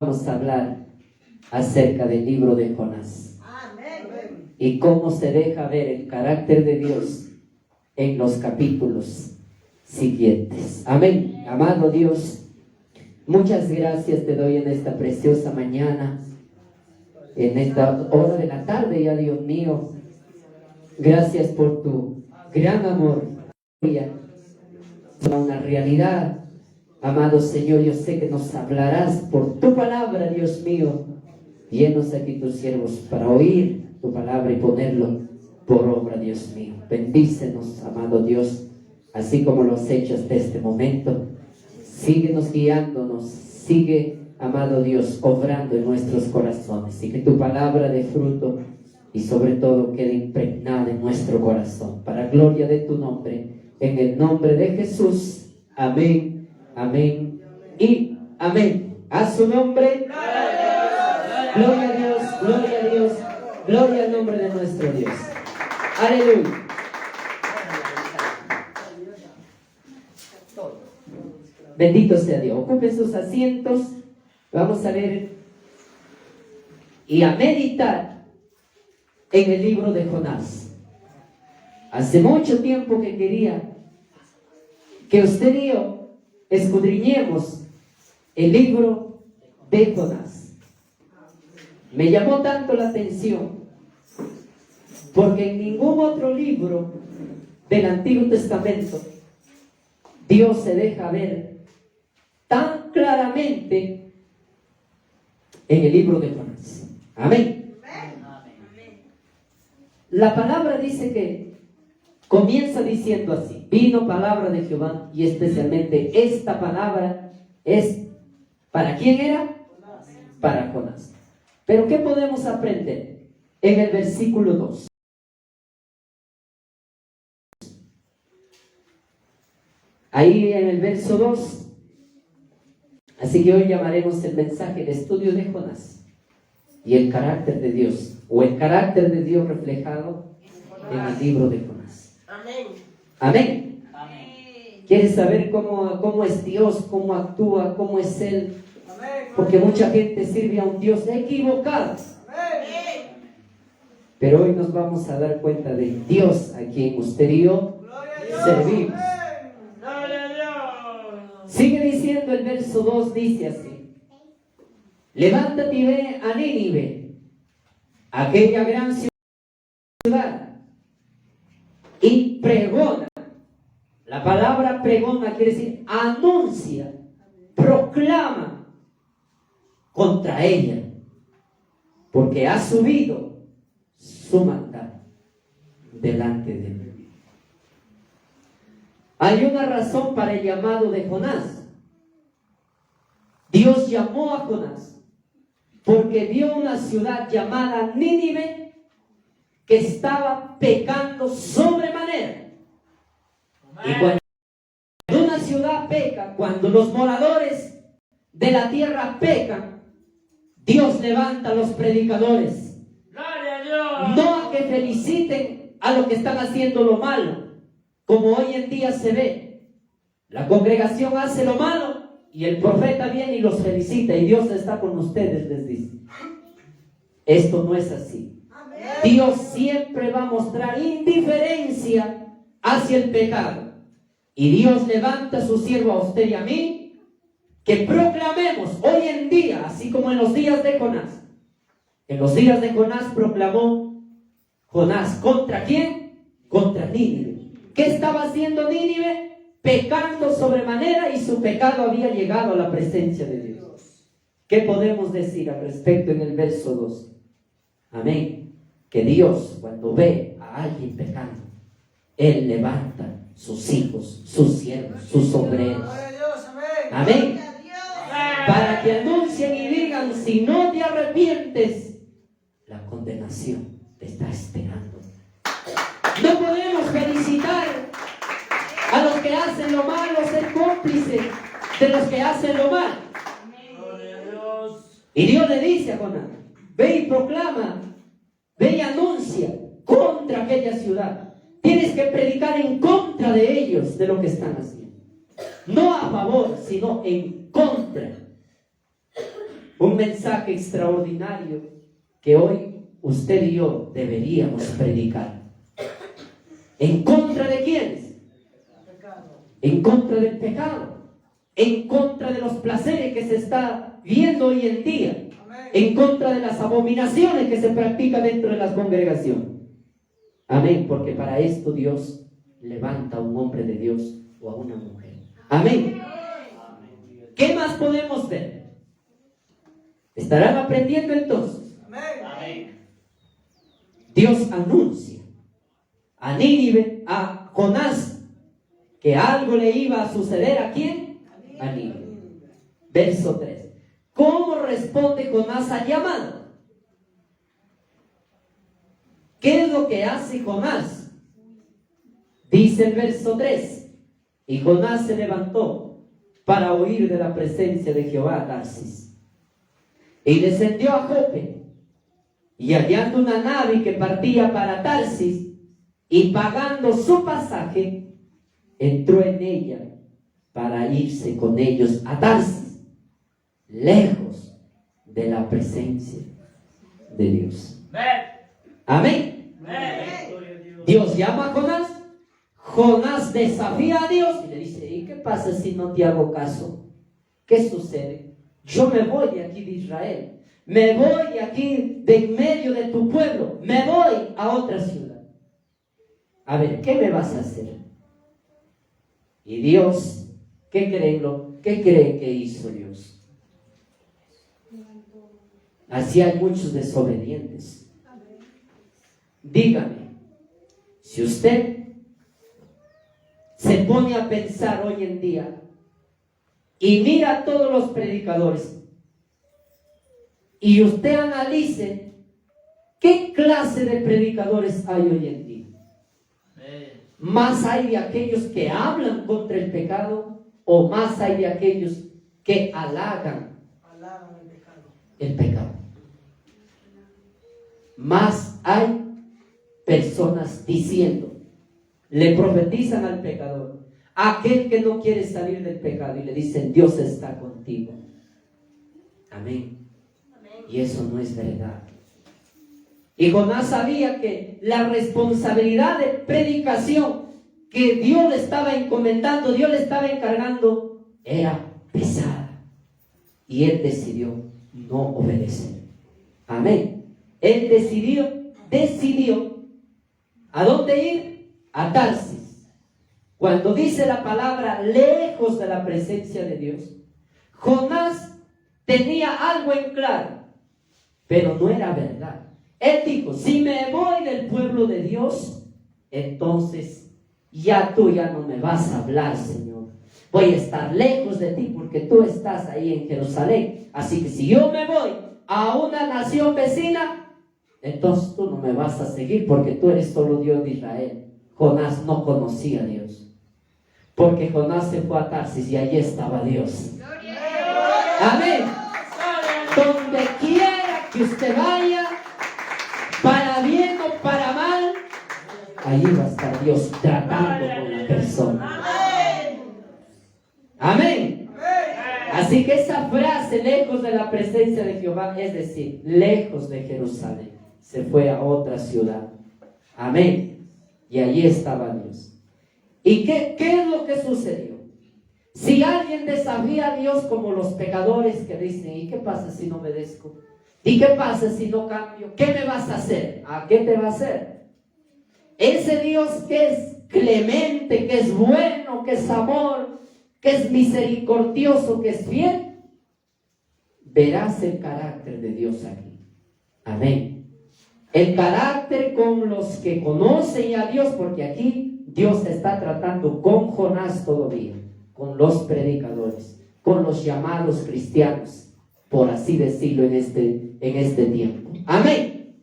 Vamos a hablar acerca del libro de Jonás. Amén. Y cómo se deja ver el carácter de Dios en los capítulos siguientes. Amén. Amado Dios, muchas gracias te doy en esta preciosa mañana, en esta hora de la tarde ya, Dios mío. Gracias por tu gran amor. Una realidad. Amado Señor, yo sé que nos hablarás por tu palabra, Dios mío. Llenos aquí tus siervos para oír tu palabra y ponerlo por obra, Dios mío. Bendícenos, amado Dios, así como lo has hecho hasta este momento. Síguenos guiándonos, sigue, amado Dios, obrando en nuestros corazones. Y que tu palabra dé fruto y sobre todo quede impregnada en nuestro corazón. Para gloria de tu nombre, en el nombre de Jesús. Amén. Amén y amén. A su nombre. Gloria a Dios, gloria a Dios, gloria al nombre de nuestro Dios. Aleluya. Bendito sea Dios. Ocupen sus asientos. Vamos a ver y a meditar en el libro de Jonás. Hace mucho tiempo que quería que usted y yo escudriñemos el libro de Jonás. Me llamó tanto la atención porque en ningún otro libro del Antiguo Testamento Dios se deja ver tan claramente en el libro de Jonás. Amén. La palabra dice que comienza diciendo así: vino palabra de Jehová, y especialmente esta palabra es, ¿para quién era? Para Jonás. Pero ¿qué podemos aprender en el versículo 2? Ahí en el verso 2, así que hoy llamaremos el mensaje de estudio de Jonás y el carácter de Dios, o el carácter de Dios reflejado en el libro de Jonás. Amén. Amén. ¿Quieres saber cómo es Dios, cómo actúa, cómo es Él? Porque mucha gente sirve a un Dios equivocado. Pero hoy nos vamos a dar cuenta del Dios a quien usted y yo servimos. Sigue diciendo el verso 2, dice así: levántate y ve a Nínive, aquella gran ciudad, y pregona. La palabra pregona quiere decir anuncia, proclama contra ella, porque ha subido su maldad delante de él. Hay una razón para el llamado de Jonás. Dios llamó a Jonás porque vio una ciudad llamada Nínive que estaba pecando sobremanera. Y cuando una ciudad peca, cuando los moradores de la tierra pecan, Dios levanta a los predicadores. No a que feliciten a los que están haciendo lo malo, como hoy en día se ve. La congregación hace lo malo y el profeta viene y los felicita, y Dios está con ustedes, les dice. Esto no es así. Dios siempre va a mostrar indiferencia hacia el pecado. Y Dios levanta a su siervo, a usted y a mí, que proclamemos hoy en día, así como en los días de Jonás. En los días de Jonás proclamó Jonás. ¿Contra quién? Contra Nínive. ¿Qué estaba haciendo Nínive? Pecando sobremanera, y su pecado había llegado a la presencia de Dios. ¿Qué podemos decir al respecto en el verso 2? Amén. Que Dios, cuando ve a alguien pecando, Él levanta sus hijos, sus siervos, sus obreros. Amén. Para que anuncien y digan: si no te arrepientes, la condenación te está esperando. No podemos felicitar a los que hacen lo malo, ser cómplices de los que hacen lo malo. Y Dios le dice a Jonás: ve y proclama, ve y anuncia contra aquella ciudad. Tienes que predicar en contra de ellos, de lo que están haciendo. No a favor, sino en contra. Un mensaje extraordinario que hoy usted y yo deberíamos predicar. ¿En contra de quiénes? En contra del pecado. En contra de los placeres que se está viendo hoy en día. En contra de las abominaciones que se practican dentro de las congregaciones. Amén, porque para esto Dios levanta a un hombre de Dios o a una mujer. Amén. ¿Qué más podemos ver? ¿Estarán aprendiendo entonces? Dios anuncia a Nínive, a Jonás, que algo le iba a suceder. ¿A quién? A Nínive. Verso 3. ¿Cómo responde Jonás al llamado? ¿Qué es lo que hace Jonás? Dice el verso 3. Y Jonás se levantó para huir de la presencia de Jehová a Tarsis. Y descendió a Jope. Y hallando una nave que partía para Tarsis, y pagando su pasaje, entró en ella para irse con ellos a Tarsis, lejos de la presencia de Dios. Amén. Dios llama a Jonás. Jonás desafía a Dios y le dice: ¿y qué pasa si no te hago caso? ¿Qué sucede? Yo me voy de aquí de Israel. Me voy de aquí de en medio de tu pueblo. Me voy a otra ciudad. A ver, ¿qué me vas a hacer? Y Dios, ¿qué cree que hizo Dios? Así hay muchos desobedientes. Dígame, si usted se pone a pensar hoy en día y mira a todos los predicadores y usted analice qué clase de predicadores hay hoy en día. Más hay de aquellos que hablan contra el pecado o más hay de aquellos que halagan el pecado. Más hay personas diciendo, le profetizan al pecador, aquel que no quiere salir del pecado, y le dicen: Dios está contigo. Amén. Y eso no es verdad. Y Jonás sabía que la responsabilidad de predicación que Dios le estaba encomendando, Dios le estaba encargando, era pesada. Y él decidió no obedecer. Amén. Él decidió ¿a dónde ir? A Tarsis. Cuando dice la palabra lejos de la presencia de Dios, Jonás tenía algo en claro, pero no era verdad. Él dijo: si me voy del pueblo de Dios, entonces tú ya no me vas a hablar, Señor. Voy a estar lejos de ti porque tú estás ahí en Jerusalén. Así que si yo me voy a una nación vecina, entonces tú no me vas a seguir porque tú eres solo Dios de Israel. Jonás no conocía a Dios, porque Jonás se fue a Tarsis y allí estaba Dios. Amén. Donde quiera que usted vaya, para bien o para mal, allí va a estar Dios tratando con la persona. Amén. Así que esa frase, lejos de la presencia de Jehová, es decir, lejos de Jerusalén, se fue a otra ciudad. Amén. Y allí estaba Dios. ¿Y qué es lo que sucedió? Si alguien desafía a Dios como los pecadores que dicen: ¿y qué pasa si no obedezco? ¿Y qué pasa si no cambio? ¿Qué me vas a hacer? ¿A qué te va a hacer? Ese Dios que es clemente, que es bueno, que es amor, que es misericordioso, que es fiel, verás el carácter de Dios aquí. Amén. El carácter con los que conocen a Dios, porque aquí Dios está tratando con Jonás todavía, con los predicadores, con los llamados cristianos, por así decirlo, en este tiempo. Amén.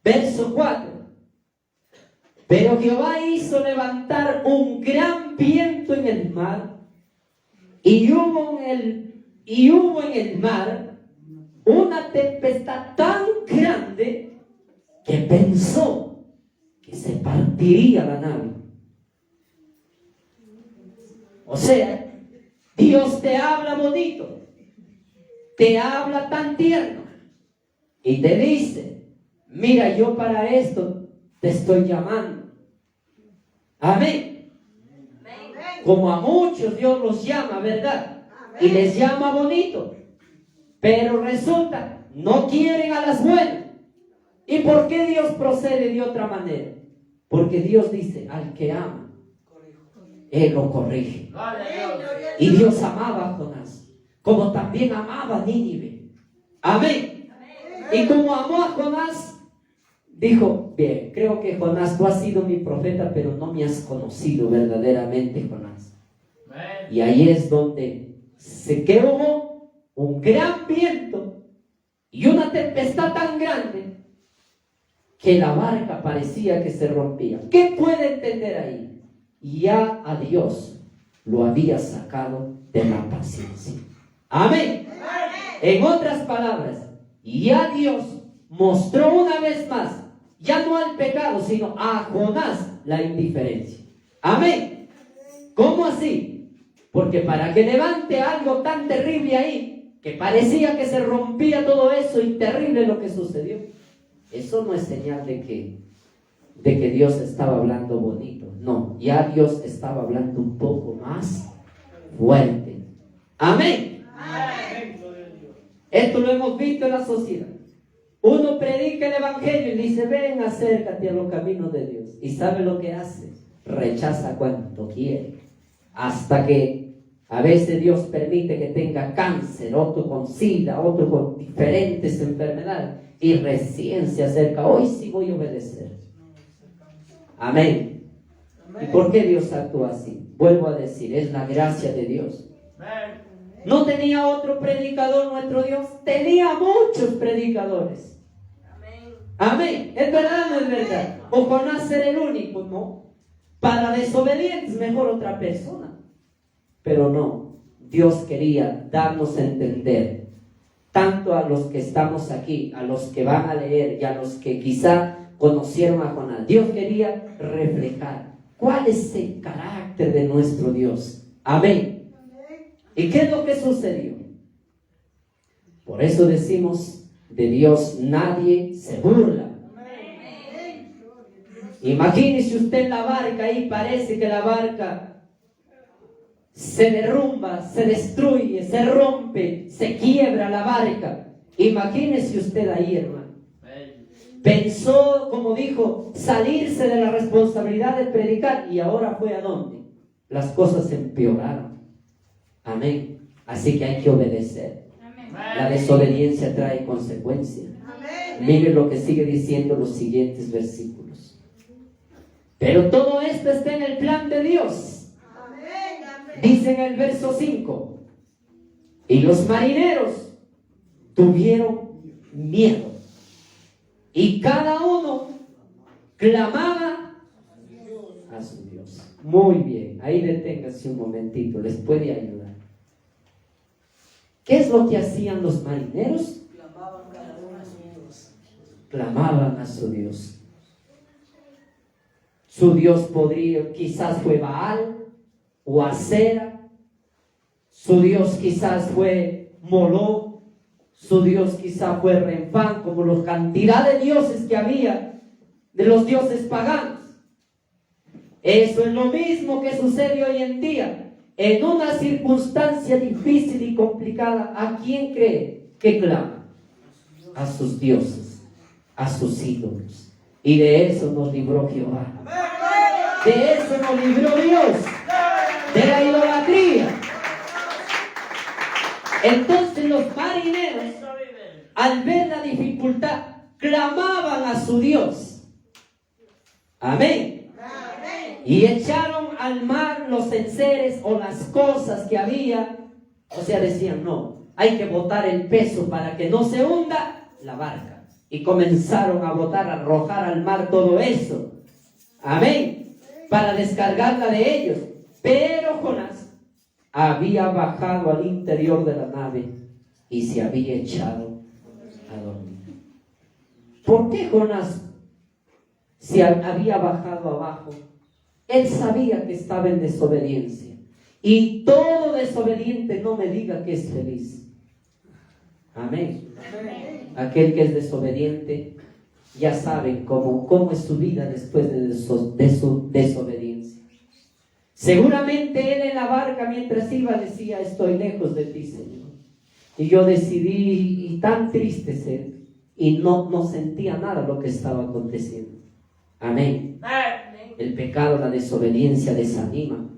Verso 4. Pero Jehová hizo levantar un gran viento en el mar, y hubo en el mar una tempestad tan grande que pensó que se partiría la nave. O sea, Dios te habla bonito, te habla tan tierno y te dice, mira, yo para esto te estoy llamando. Amén. Como a muchos Dios los llama, ¿verdad? Y les llama bonito. Pero resulta, no quieren a las buenas. ¿Y por qué Dios procede de otra manera? Porque Dios dice, al que ama, Él lo corrige. Y Dios amaba a Jonás, como también amaba a Nínive. Amén. Y como amó a Jonás, dijo, bien, creo que Jonás, tú has sido mi profeta, pero no me has conocido verdaderamente, Jonás. Y ahí es donde se quedó un gran viento y una tempestad tan grande que la barca parecía que se rompía. ¿Qué puede entender ahí? Ya a Dios lo había sacado de la paciencia. Amén. En otras palabras, ya Dios mostró una vez más, ya no al pecado, sino a Jonás la indiferencia. Amén. ¿Cómo así? Porque para que levante algo tan terrible ahí, que parecía que se rompía todo eso y terrible lo que sucedió, eso no es señal de que Dios estaba hablando bonito. No, ya Dios estaba hablando un poco más fuerte. Amén. Amén. Esto lo hemos visto en la sociedad. Uno predica el evangelio y dice, ven, acércate a los caminos de Dios. ¿Y sabe lo que hace? Rechaza cuanto quiere. Hasta que a veces Dios permite que tenga cáncer, otro con SIDA, otro con diferentes enfermedades. Y recién se acerca, hoy sí voy a obedecer. Amén. ¿Y por qué Dios actúa así? Vuelvo a decir, es la gracia de Dios. No tenía otro predicador nuestro Dios, tenía muchos predicadores. Amén. ¿Es verdad o no es verdad? O Jonás era el único, no. Para desobedientes, mejor otra persona. Pero no, Dios quería darnos a entender, tanto a los que estamos aquí, a los que van a leer y a los que quizá conocieron a Jonás. Dios quería reflejar cuál es el carácter de nuestro Dios. Amén. ¿Y qué es lo que sucedió? Por eso decimos, de Dios nadie se burla. Imagínese usted en la barca, ahí parece que la barca se derrumba, se destruye, se rompe, se quiebra la barca. Imagínese usted ahí, hermano. Pensó, como dijo, salirse de la responsabilidad de predicar, y ahora fue a dónde. Las cosas empeoraron. Amén. Así que hay que obedecer. La desobediencia trae consecuencias. Mire lo que sigue diciendo los siguientes versículos. Pero todo esto está en el plan de Dios. Dice en el verso 5, y los marineros tuvieron miedo, y cada uno clamaba a su Dios. Muy bien, ahí deténgase un momentito, les puede ayudar. ¿Qué es lo que hacían los marineros? Clamaban cada uno a su Dios. Clamaban a su Dios. Su Dios podría, quizás fue Baal o Acera. Su Dios quizás fue Moloch. Su Dios quizás fue Renfán, como la cantidad de dioses que había, de los dioses paganos. Eso es lo mismo que sucede hoy en día. En una circunstancia difícil y complicada, ¿a quién cree que clama? A sus dioses, a sus ídolos. Y de eso nos libró Jehová. De eso nos libró Dios. De la idolatría. Entonces los marineros, al ver la dificultad, clamaban a su Dios. Amén. Y echaron al mar los enseres o las cosas que había. O sea, decían, no, hay que botar el peso para que no se hunda la barca. Y comenzaron a botar, a arrojar al mar todo eso. Amén. Para descargarla de ellos. Pero Jonás había bajado al interior de la nave y se había echado a dormir. ¿Por qué Jonás se había bajado abajo? Él sabía que estaba en desobediencia. Y todo desobediente, no me diga que es feliz. Amén. Aquel que es desobediente, ya saben cómo es su vida después de su desobediencia. Seguramente él en la barca mientras iba decía: estoy lejos de ti, Señor. Y yo decidí, y tan triste ser, y no sentía nada lo que estaba aconteciendo. Amén. El pecado, la desobediencia desanima.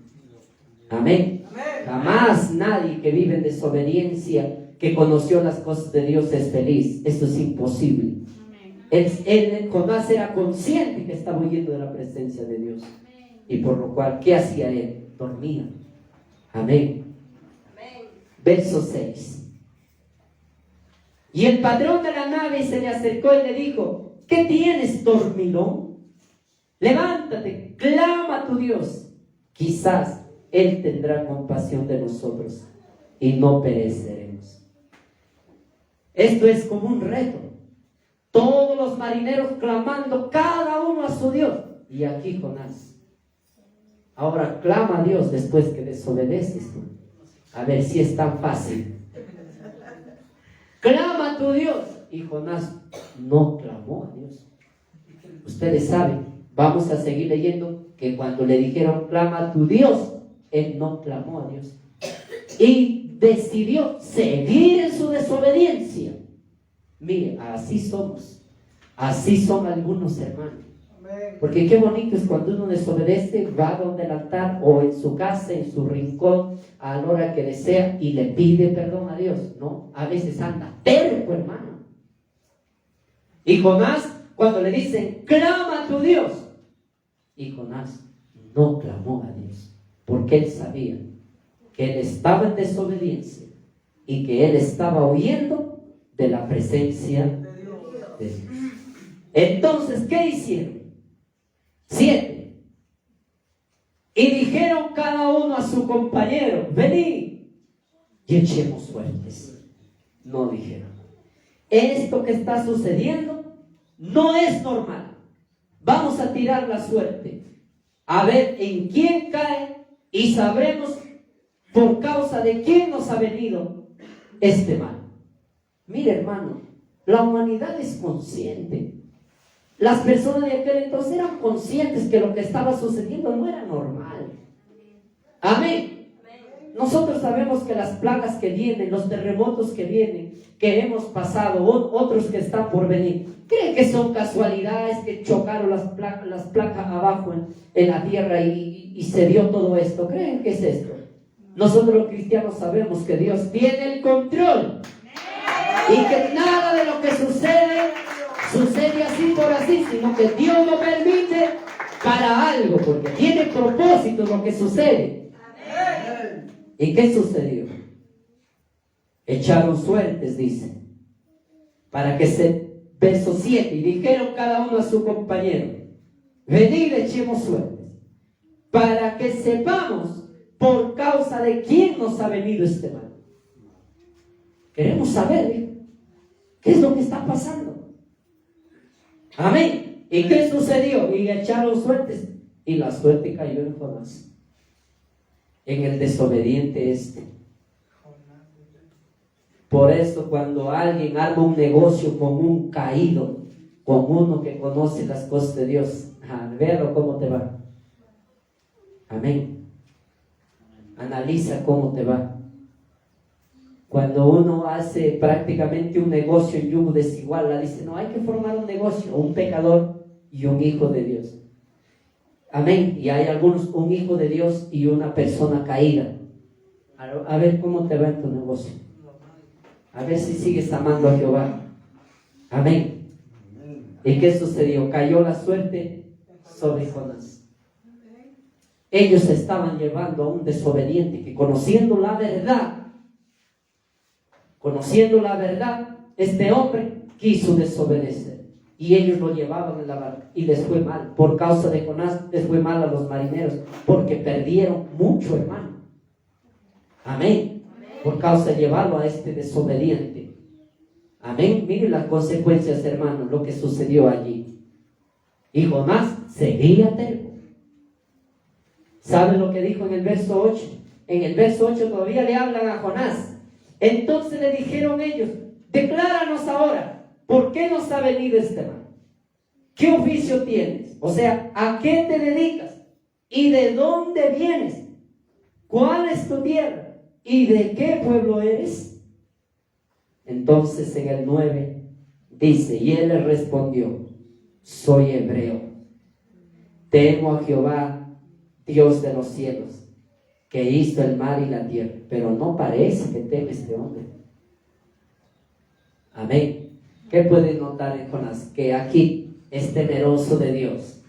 Amén. Jamás nadie que vive en desobediencia, que conoció las cosas de Dios, es feliz. Esto es imposible. Jonás era consciente que estaba huyendo de la presencia de Dios. Y por lo cual, ¿qué hacía él? Dormía. Amén. Verso 6. Y el patrón de la nave se le acercó y le dijo: ¿qué tienes, dormilón? Levántate, clama a tu Dios. Quizás Él tendrá compasión de nosotros y no pereceremos. Esto es como un reto. Todos los marineros clamando, cada uno a su Dios. Y aquí Jonás. Ahora clama a Dios después que desobedeces. A ver si es tan fácil. Clama a tu Dios. Y Jonás no clamó a Dios. Ustedes saben, vamos a seguir leyendo que cuando le dijeron clama a tu Dios, él no clamó a Dios. Y decidió seguir en su desobediencia. Mire, así somos. Así son algunos hermanos. Porque qué bonito es cuando uno desobedece, va donde el altar o en su casa, en su rincón, a la hora que desea y le pide perdón a Dios. No, a veces anda terco, hermano. Y Jonás, cuando le dicen clama a tu Dios, y Jonás no clamó a Dios, porque él sabía que él estaba en desobediencia y que él estaba huyendo de la presencia de Dios. Entonces, ¿qué hicieron? 7. Y dijeron cada uno a su compañero: venid y echemos suertes. No dijeron: esto que está sucediendo no es normal. Vamos a tirar la suerte, a ver en quién cae, y sabremos por causa de quién nos ha venido este mal. Mire, hermano, la humanidad es consciente. Las personas de aquel entonces eran conscientes que lo que estaba sucediendo no era normal. Amén. Nosotros sabemos que las plagas que vienen, los terremotos que vienen, que hemos pasado, otros que están por venir, ¿creen que son casualidades que chocaron las placas abajo en la tierra y se dio todo esto? ¿Creen que es esto? Nosotros los cristianos sabemos que Dios tiene el control y que nada de lo que sucede así por así, sino que Dios lo permite para algo, porque tiene propósito lo que sucede. ¿Y qué sucedió? Echaron suertes, dice, para que verso 7, y dijeron cada uno a su compañero: venid, echemos suertes, para que sepamos por causa de quién nos ha venido este mal. Queremos saber qué es lo que está pasando. Amén. ¿Y qué sucedió? Y echaron suertes, y la suerte cayó en Jonás, en el desobediente Por eso cuando alguien arma un negocio con un caído, con uno que conoce las cosas de Dios, véalo cómo te va. Amén. Analiza cómo te va. Cuando uno hace prácticamente un negocio en yugo desigual, la dice: no, hay que formar un negocio, un pecador y un hijo de Dios. Amén. Y hay algunos, un hijo de Dios y una persona caída. A ver cómo te va en tu negocio. A ver si sigues amando a Jehová. Amén. ¿Y qué sucedió? Cayó la suerte sobre Jonás. Ellos estaban llevando a un desobediente que conociendo la verdad, este hombre quiso desobedecer. Y ellos lo llevaban en la barca y les fue mal. Por causa de Jonás les fue mal a los marineros, porque perdieron mucho, hermano. Amén. Por causa de llevarlo a este desobediente. Amén. Miren las consecuencias, hermano, lo que sucedió allí. Y Jonás seguía terco. ¿Saben lo que dijo en el verso 8? En el verso 8 todavía le hablan a Jonás. Entonces le dijeron ellos: decláranos ahora, ¿por qué nos ha venido este mal? ¿Qué oficio tienes? O sea, ¿a qué te dedicas? ¿Y de dónde vienes? ¿Cuál es tu tierra? ¿Y de qué pueblo eres? Entonces en el 9 dice, y él le respondió, soy hebreo, temo a Jehová, Dios de los cielos, que hizo el mar y la tierra. Pero no parece que teme este hombre. Amén. ¿Qué puedes notar en Jonás? Que aquí es temeroso de Dios.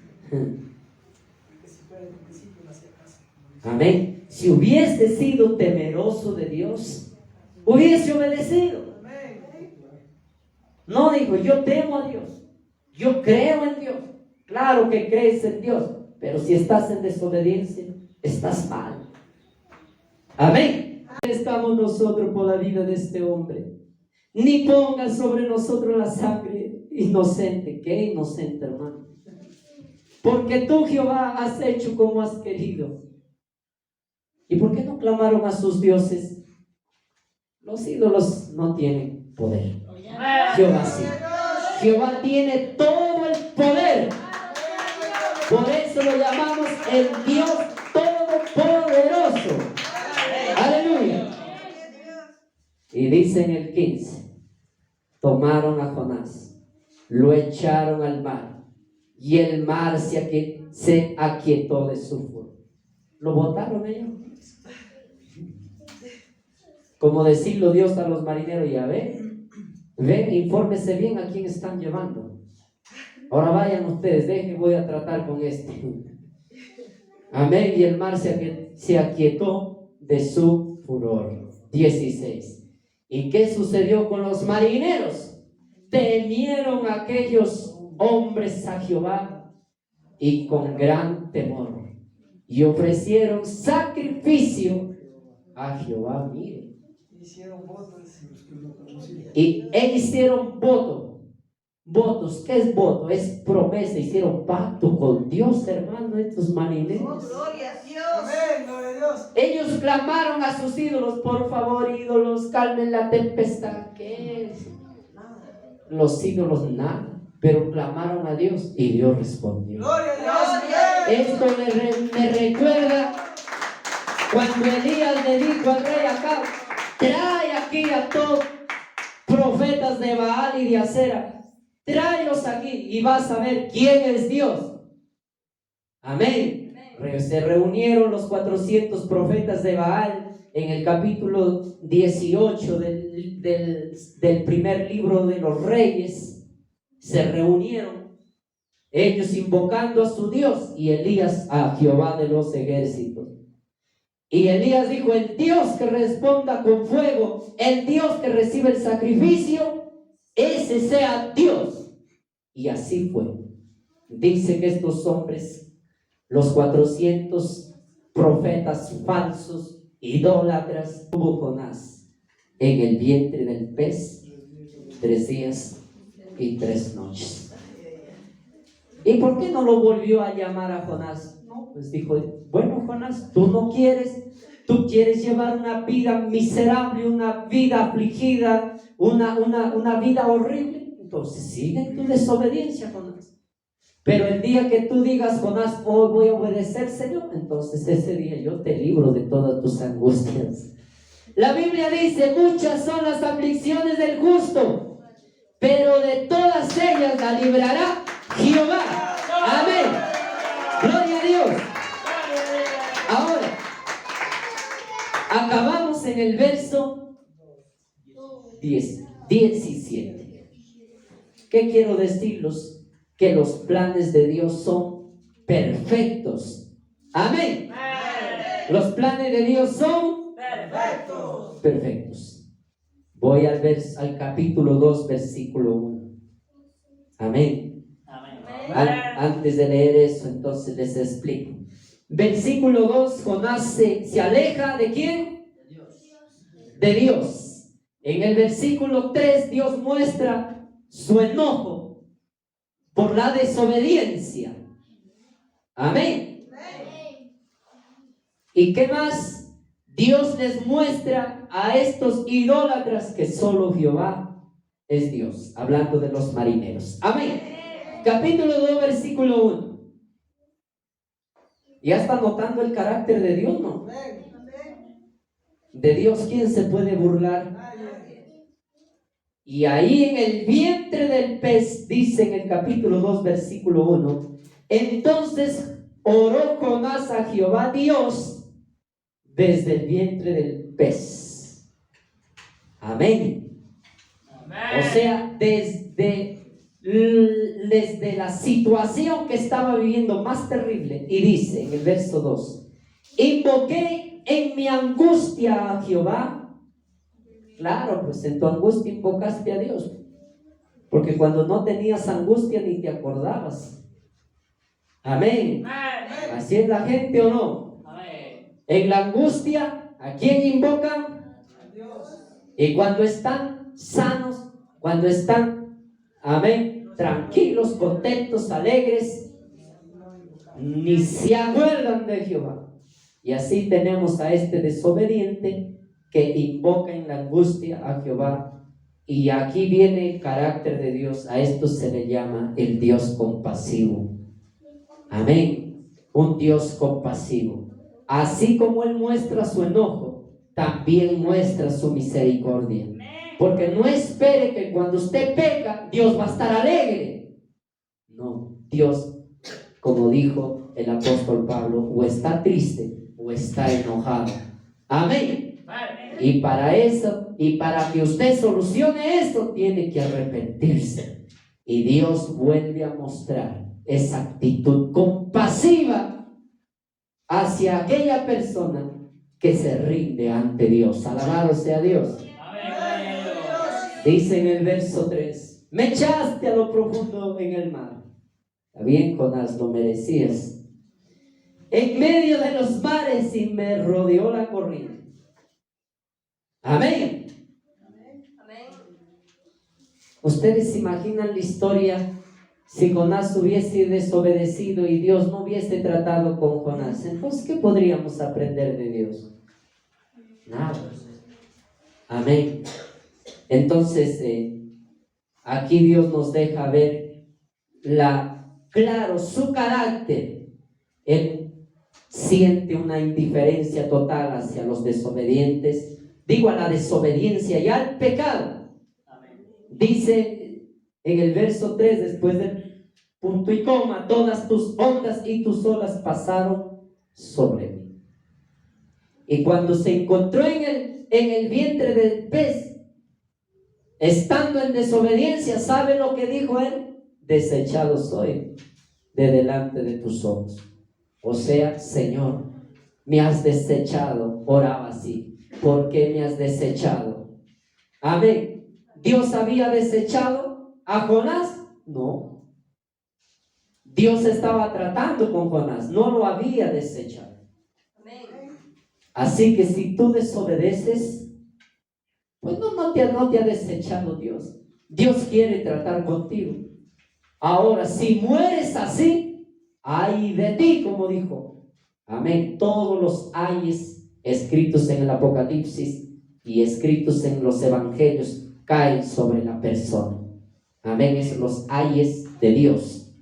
Amén. Si hubiese sido temeroso de Dios, hubiese obedecido. No dijo, yo temo a Dios, yo creo en Dios. Claro que crees en Dios, pero si estás en desobediencia, estás mal. Amén. Estamos nosotros por la vida de este hombre. Ni pongas sobre nosotros la sangre inocente. ¿Qué inocente, hermano? Porque tú, Jehová, has hecho como has querido. ¿Y por qué no clamaron a sus dioses? Los ídolos no tienen poder. Jehová sí. Jehová tiene todo el poder. Por eso lo llamamos el Dios Todopoderoso. Aleluya. Y dice en el 15, tomaron a Jonás, lo echaron al mar, y el mar se aquietó de su furor. Lo botaron ellos. Como decirlo Dios a los marineros, ya ven, infórmese bien a quién están llevando. Ahora vayan ustedes, voy a tratar con este. Amén. Y el mar se aquietó de su furor. 16. ¿Y qué sucedió con los marineros? Temieron aquellos hombres a Jehová y con gran temor, y ofrecieron sacrificio a Jehová. Mire. Hicieron votos. ¿Qué es voto? Es promesa. Hicieron pacto con Dios, hermano, estos marineros. Gloria a Dios. Amén, gloria a Dios. Ellos clamaron a sus ídolos, por favor, ídolos, calmen la tempestad. ¿Qué es? Los ídolos nada, pero clamaron a Dios y Dios respondió. Gloria a Dios. Esto me recuerda cuando Elías le dijo al rey Acab, trae aquí a todos profetas de Baal y de Acera, tráelos aquí y vas a ver quién es Dios. Amén. Se reunieron los 400 profetas de Baal en el capítulo 18 del primer libro de los Reyes. Se reunieron ellos invocando a su Dios y Elías a Jehová de los ejércitos. Y Elías dijo, el Dios que responda con fuego, el Dios que recibe el sacrificio, ese sea Dios. Y así fue. Dice que estos hombres, los 400 profetas falsos, idólatras, tuvo Jonás en el vientre del pez 3 días y 3 noches. ¿Y por qué no lo volvió a llamar a Jonás? No, pues dijo, bueno, Jonás, tú no quieres, tú quieres llevar una vida miserable, una vida afligida, una vida horrible. Entonces sigue en tu desobediencia, Jonás. Pero el día que tú digas, Jonás, hoy voy a obedecer, Señor, entonces ese día yo te libro de todas tus angustias. La Biblia dice, muchas son las aflicciones del justo, pero de todas ellas la librará Jehová. Amén. Gloria a Dios. Ahora, acabamos en el verso 17. ¿Qué quiero decirlos? Que los planes de Dios son perfectos. Amén. Los planes de Dios son perfectos. Voy al capítulo 2, versículo 1. Amén. Antes de leer eso, entonces les explico. Versículo 2, Jonás se aleja ¿de quién? De Dios. En el versículo 3, Dios muestra su enojo por la desobediencia. Amén. ¿Y qué más? Dios les muestra a estos idólatras que solo Jehová es Dios, hablando de los marineros. Amén. Capítulo 2, versículo 1. ¿Ya está notando el carácter de Dios, no? De Dios, ¿quién se puede burlar? Y ahí en el vientre del pez, dice en el capítulo 2, versículo 1, entonces oró Jonás a Jehová Dios desde el vientre del pez. Amén. O sea, desde la situación que estaba viviendo más terrible. Y dice en el verso 2, invoqué en mi angustia a Jehová. Claro, pues en tu angustia invocaste a Dios, porque cuando no tenías angustia ni te acordabas. Amén. ¿Así es la gente o no? En la angustia, ¿a quién invocan? A Dios. Y cuando están sanos, cuando están, amén, tranquilos, contentos, alegres, ni se acuerdan de Jehová. Y así tenemos a este desobediente que invoca en la angustia a Jehová. Y aquí viene el carácter de Dios. A esto se le llama el Dios compasivo. Amén. Un Dios compasivo. Así como Él muestra su enojo, también muestra su misericordia. Porque no espere que cuando usted peca, Dios va a estar alegre. No, Dios, como dijo el apóstol Pablo, o está triste o está enojado. Amén. Y para eso, y para que usted solucione esto, tiene que arrepentirse. Y Dios vuelve a mostrar esa actitud compasiva hacia aquella persona que se rinde ante Dios. Alabado sea Dios. Dice en el verso 3, me echaste a lo profundo en el mar. Está bien, Jonás, lo merecías. En medio de los mares y me rodeó la corriente. Amén. Ustedes se imaginan la historia si Jonás hubiese desobedecido y Dios no hubiese tratado con Jonás. Entonces, ¿qué podríamos aprender de Dios? Nada. Amén. Entonces, aquí Dios nos deja ver claro su carácter. Él siente una indiferencia total hacia los desobedientes. Digo, a la desobediencia y al pecado. Dice en el verso 3, después del punto y coma, todas tus ondas y tus olas pasaron sobre mí. Y cuando se encontró en el vientre del pez, estando en desobediencia, ¿sabe lo que dijo él? Desechado soy de delante de tus ojos. O sea, Señor, me has desechado. Oraba así. ¿Por qué me has desechado? Amén. ¿Dios había desechado a Jonás? No. Dios estaba tratando con Jonás, no lo había desechado. Así que si tú desobedeces, pues no te ha desechado Dios. Dios quiere tratar contigo. Ahora, si mueres así, ay de ti, como dijo. Amén. Todos los ayes escritos en el Apocalipsis y escritos en los evangelios caen sobre la persona. Amén. Es los ayes de Dios.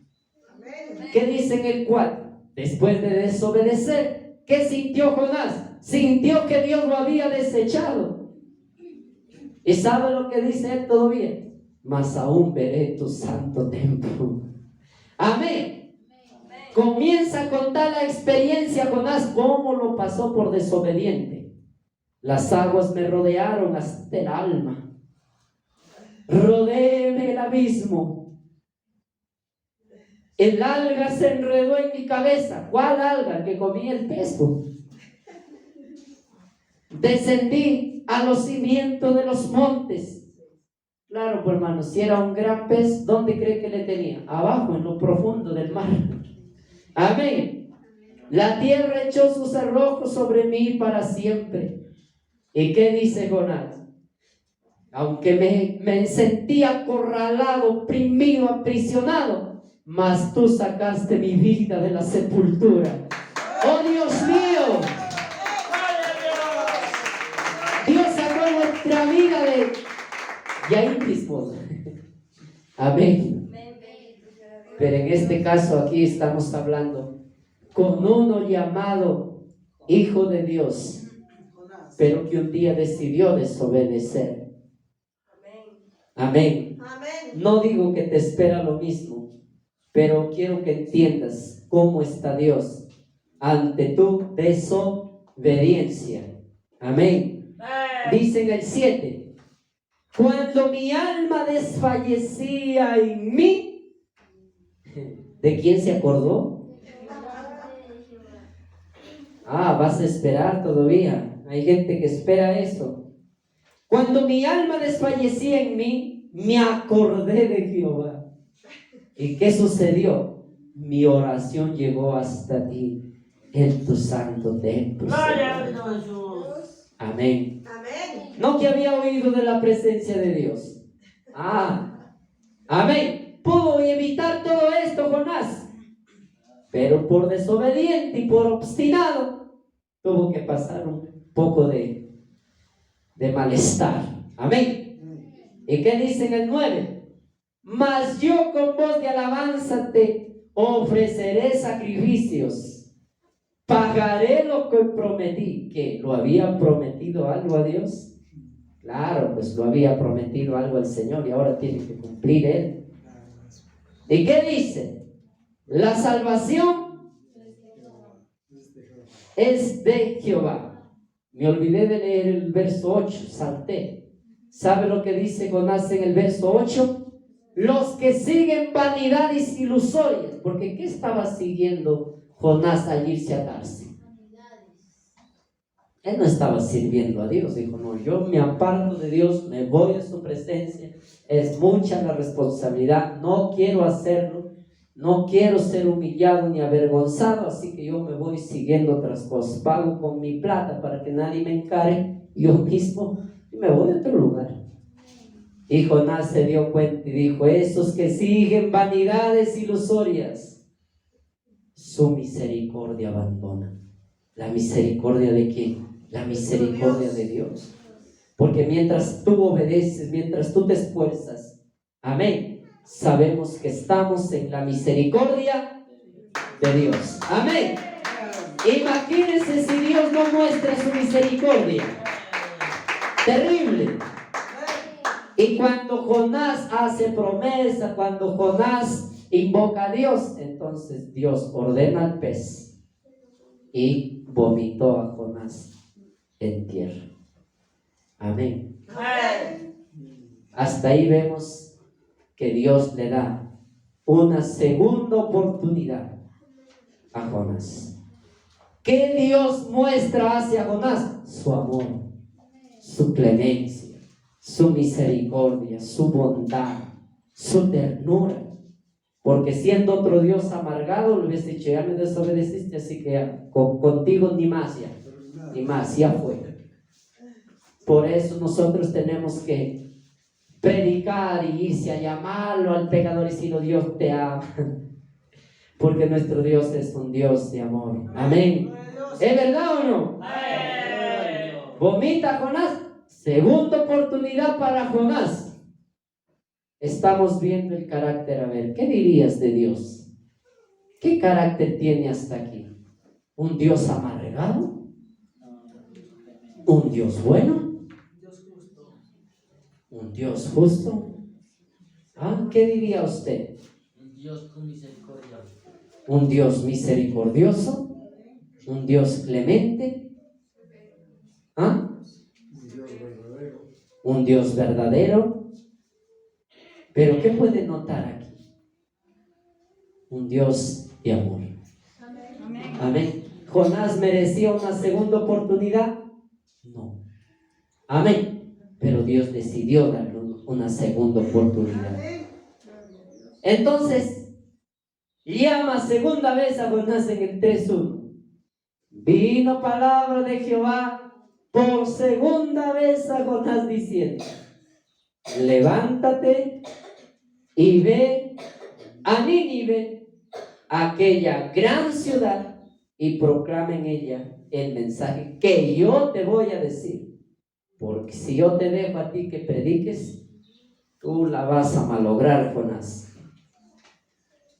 ¿Qué dice en el 4? Después de desobedecer, ¿qué sintió Jonás? Sintió que Dios lo había desechado. ¿Y sabe lo que dice él todavía? Mas aún veré tu santo templo. Amén. Comienza a contar la experiencia Jonás, cómo lo pasó por desobediente. Las aguas me rodearon hasta el alma. Rodéeme el abismo. El alga se enredó en mi cabeza. ¿Cuál alga? Que comí el pez. Descendí a los cimientos de los montes. Claro, pues hermano, si era un gran pez, ¿dónde cree que le tenía? Abajo, en lo profundo del mar. Amén. La tierra echó sus cerrojos sobre mí para siempre. ¿Y qué dice Jonás? Aunque me sentía acorralado, oprimido, aprisionado, mas tú sacaste mi vida de la sepultura. ¡Oh, Dios mío! Dios sacó nuestra vida Y ahí mismo. Amén. Pero en este caso aquí estamos hablando con uno llamado Hijo de Dios, pero que un día decidió desobedecer. Amén. No digo que te espera lo mismo, pero quiero que entiendas cómo está Dios ante tu desobediencia. Amén. Dice en el 7: cuando mi alma desfallecía en mí, ¿de quién se acordó? Vas a esperar todavía. Hay gente que espera eso. Cuando mi alma desfallecía en mí, me acordé de Jehová. ¿Y qué sucedió? Mi oración llegó hasta ti en tu santo templo. Amén. No que había oído de la presencia de Dios. Amén. Pudo evitar todo esto Jonás, pero por desobediente y por obstinado tuvo que pasar un poco de malestar. Amén. ¿Y qué dice en el 9? Mas yo con voz de alabanza te ofreceré sacrificios, pagaré lo que prometí. ¿Que lo había prometido algo a Dios? Claro, pues lo había prometido algo al Señor y ahora tiene que cumplir Él. ¿Y qué dice? La salvación es de Jehová. Me olvidé de leer el verso 8, salté. ¿Sabe lo que dice Jonás en el verso 8? Los que siguen vanidades ilusorias. Porque ¿qué estaba siguiendo Jonás al irse a Tarsis? Él no estaba sirviendo a Dios. Dijo, no, yo me aparto de Dios, me voy a su presencia. Es mucha la responsabilidad, no quiero hacerlo, no quiero ser humillado ni avergonzado, así que yo me voy siguiendo otras cosas. Pago con mi plata para que nadie me encare, yo mismo, y me voy a otro lugar. Y Jonás se dio cuenta y dijo, esos que siguen vanidades ilusorias, su misericordia abandona. ¿La misericordia de quién? La misericordia de Dios. Porque mientras tú obedeces, mientras tú te esfuerzas, amén, sabemos que estamos en la misericordia de Dios. Amén. Imagínense si Dios no muestra su misericordia. Terrible. Y cuando Jonás hace promesa, cuando Jonás invoca a Dios, entonces Dios ordena al pez y vomitó a Jonás en tierra. Amén. Hasta ahí vemos que Dios le da una segunda oportunidad a Jonás. ¿Qué Dios muestra hacia Jonás? Su amor, su clemencia, su misericordia, su bondad, su ternura. Porque siendo otro Dios amargado, le hubiese dicho, ya me desobedeciste, así que contigo ni más ya, ni más, ya fue. Por eso nosotros tenemos que predicar y irse a llamarlo al pecador y decirle, Dios te ama. Porque nuestro Dios es un Dios de amor. Amén. ¿Es verdad o no? Vomita Jonás. Segunda oportunidad para Jonás. Estamos viendo el carácter. A ver, ¿qué dirías de Dios? ¿Qué carácter tiene hasta aquí? ¿Un Dios amargado? ¿Un Dios bueno? ¿Un Dios justo? ¿Qué diría usted? Un Dios con misericordia. ¿Un Dios misericordioso? ¿Un Dios clemente? ¿Un Dios verdadero? Pero ¿qué puede notar aquí? Un Dios de amor. Amén. ¿Jonás merecía una segunda oportunidad? No. Amén. Pero Dios decidió darle una segunda oportunidad. Entonces, llama segunda vez a Jonás en el 3:1. Vino palabra de Jehová por segunda vez a Jonás diciendo, levántate y ve a Nínive, aquella gran ciudad, y proclama en ella el mensaje que yo te voy a decir. Porque si yo te dejo a ti que prediques, tú la vas a malograr, Jonás.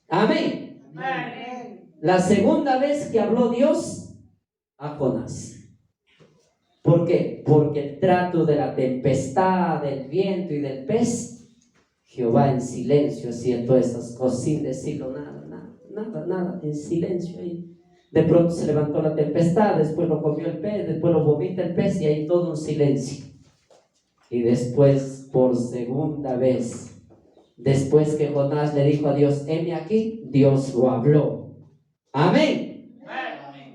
Amén. Amén. La segunda vez que habló Dios a Jonás. ¿Por qué? Porque el trato de la tempestad, del viento y del pez, Jehová en silencio hacía todas esas cosas sin decirlo nada, en silencio. Y de pronto se levantó la tempestad, después lo comió el pez, después lo vomita el pez y ahí todo en silencio. Y después, por segunda vez, después que Jonás le dijo a Dios, heme aquí, Dios lo habló. Amén.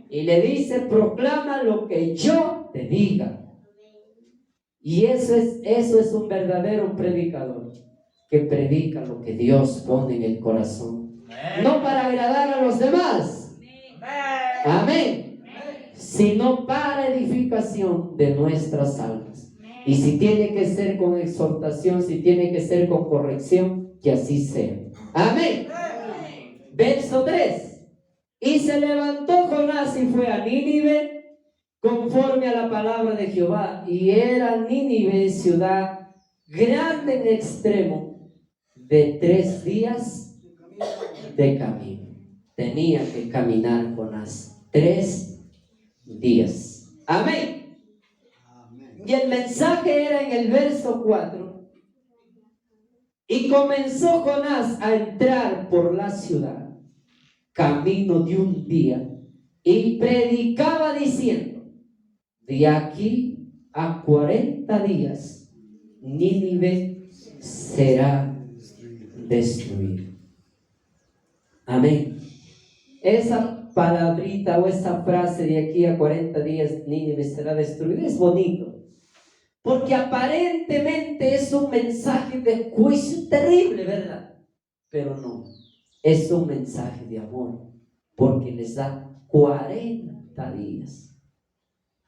Y le dice, proclama lo que yo te diga. Y eso es un verdadero predicador, que predica lo que Dios pone en el corazón. No para agradar a los demás. Amén. Sino para edificación de nuestras almas. Y si tiene que ser con exhortación, si tiene que ser con corrección, que así sea. Amén. Verso 3. Y se levantó Jonás y fue a Nínive conforme a la palabra de Jehová. Y era Nínive ciudad grande en extremo, de 3 días de camino. Tenía que caminar Jonás 3 días. Amén. Y el mensaje era en el verso 4. Y comenzó Jonás a entrar por la ciudad, camino de un día, y predicaba diciendo, de aquí a 40 días, Nínive será destruido. Amén. Esa palabrita o esa frase de aquí a 40 días, Nínive será destruido, es bonito. Porque aparentemente es un mensaje de juicio terrible, ¿verdad? Pero no, es un mensaje de amor, porque les da 40 días.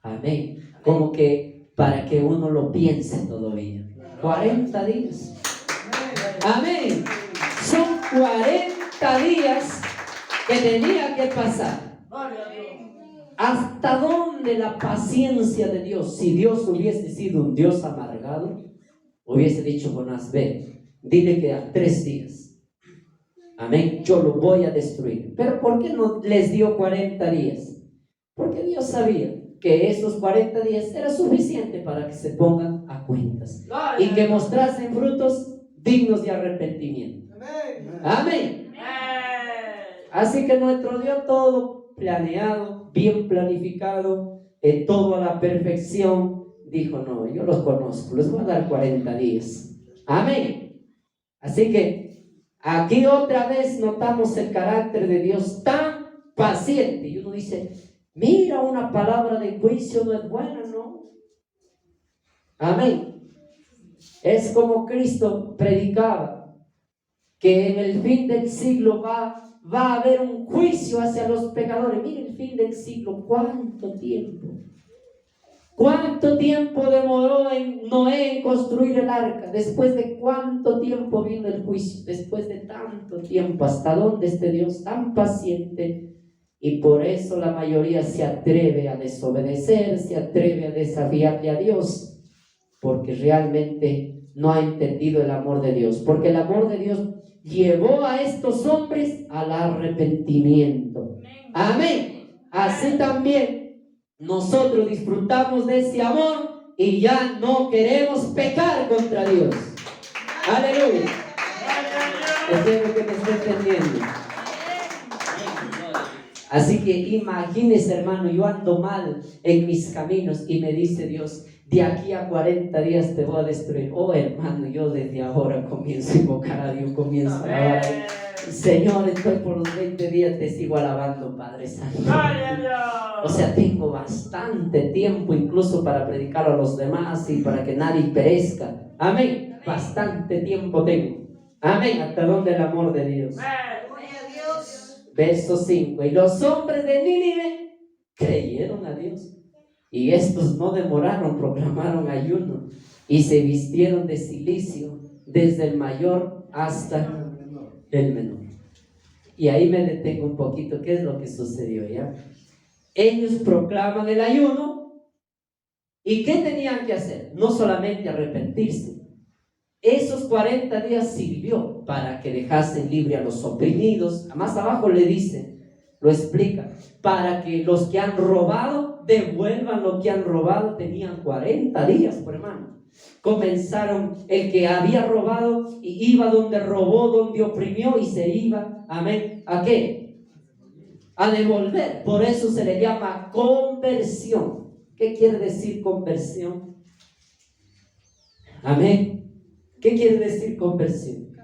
Amén. Como que para que uno lo piense todavía. 40 días. Amén. Son 40 días que tenía que pasar. ¿Hasta dónde la paciencia de Dios? Si Dios hubiese sido un Dios amargado, hubiese dicho Jonás, ven, dile que a 3 días. Amén, yo lo voy a destruir. Pero ¿por qué no les dio 40 días? Porque Dios sabía que esos 40 días era suficiente para que se pongan a cuentas y que mostrasen frutos dignos de arrepentimiento. Amén. Así que nuestro Dios, todo planeado, bien planificado, todo a la perfección, dijo, no, yo los conozco, les voy a dar 40 días. Amén. Así que aquí otra vez notamos el carácter de Dios tan paciente. Y uno dice, mira, una palabra de juicio no es buena, ¿no? Amén. Es como Cristo predicaba, que en el fin del siglo va a haber un juicio hacia los pecadores. Mire el fin del siglo, ¿cuánto tiempo? ¿Cuánto tiempo demoró en Noé en construir el arca? Después de cuánto tiempo vino el juicio, después de tanto tiempo. ¿Hasta dónde este Dios tan paciente? Y por eso la mayoría se atreve a desobedecer, se atreve a desafiarle a Dios, porque realmente no ha entendido el amor de Dios, porque el amor de Dios llevó a estos hombres al arrepentimiento. Amén. Así también nosotros disfrutamos de ese amor y ya no queremos pecar contra Dios. Aleluya. Espero que me esté entendiendo. Así que imagínese, hermano, yo ando mal en mis caminos y me dice Dios, de aquí a 40 días te voy a destruir. Oh, hermano, yo desde ahora comienzo a invocar a Dios, comienzo a alabar. Señor, estoy por los 20 días, te sigo alabando, Padre Santo. O sea, tengo bastante tiempo incluso para predicar a los demás y para que nadie perezca. Amén. Bastante tiempo tengo. Amén. ¿Hasta dónde el amor de Dios? Verso 5. Y los hombres de Nínive creyeron a Dios. Y estos no demoraron, proclamaron ayuno y se vistieron de cilicio, desde el mayor hasta el menor. Y ahí me detengo un poquito. ¿Qué es lo que sucedió ya? Ellos proclaman el ayuno. ¿Y qué tenían que hacer? No solamente arrepentirse, Esos 40 días sirvió para que dejasen libre a los oprimidos. Más abajo le dice, lo explica, para que los que han robado devuelvan lo que han robado. Tenían 40 días, por hermano. Comenzaron, el que había robado y iba donde robó, donde oprimió, y se iba, amén, ¿a qué? A devolver. Por eso se le llama conversión. ¿Qué quiere decir conversión? Amén. ¿Qué quiere decir conversión?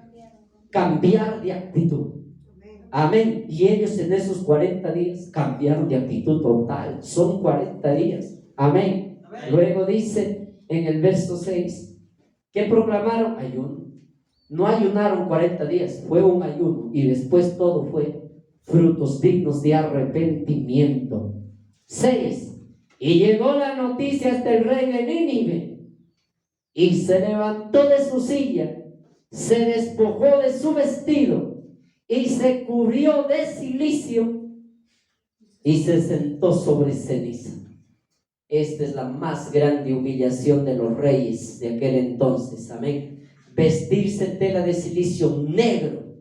Cambiar de actitud. Amén. Y ellos en esos 40 días cambiaron de actitud total. Son 40 días. Amén. Luego dice en el verso 6, ¿qué proclamaron? Ayuno. No ayunaron 40 días, fue un ayuno. Y después todo fue frutos dignos de arrepentimiento. 6. Y llegó la noticia hasta el rey de Nínive. Y se levantó de su silla, se despojó de su vestido y se cubrió de cilicio y se sentó sobre ceniza. Esta es la más grande humillación de los reyes de aquel entonces. Amén. Vestirse tela de cilicio negro,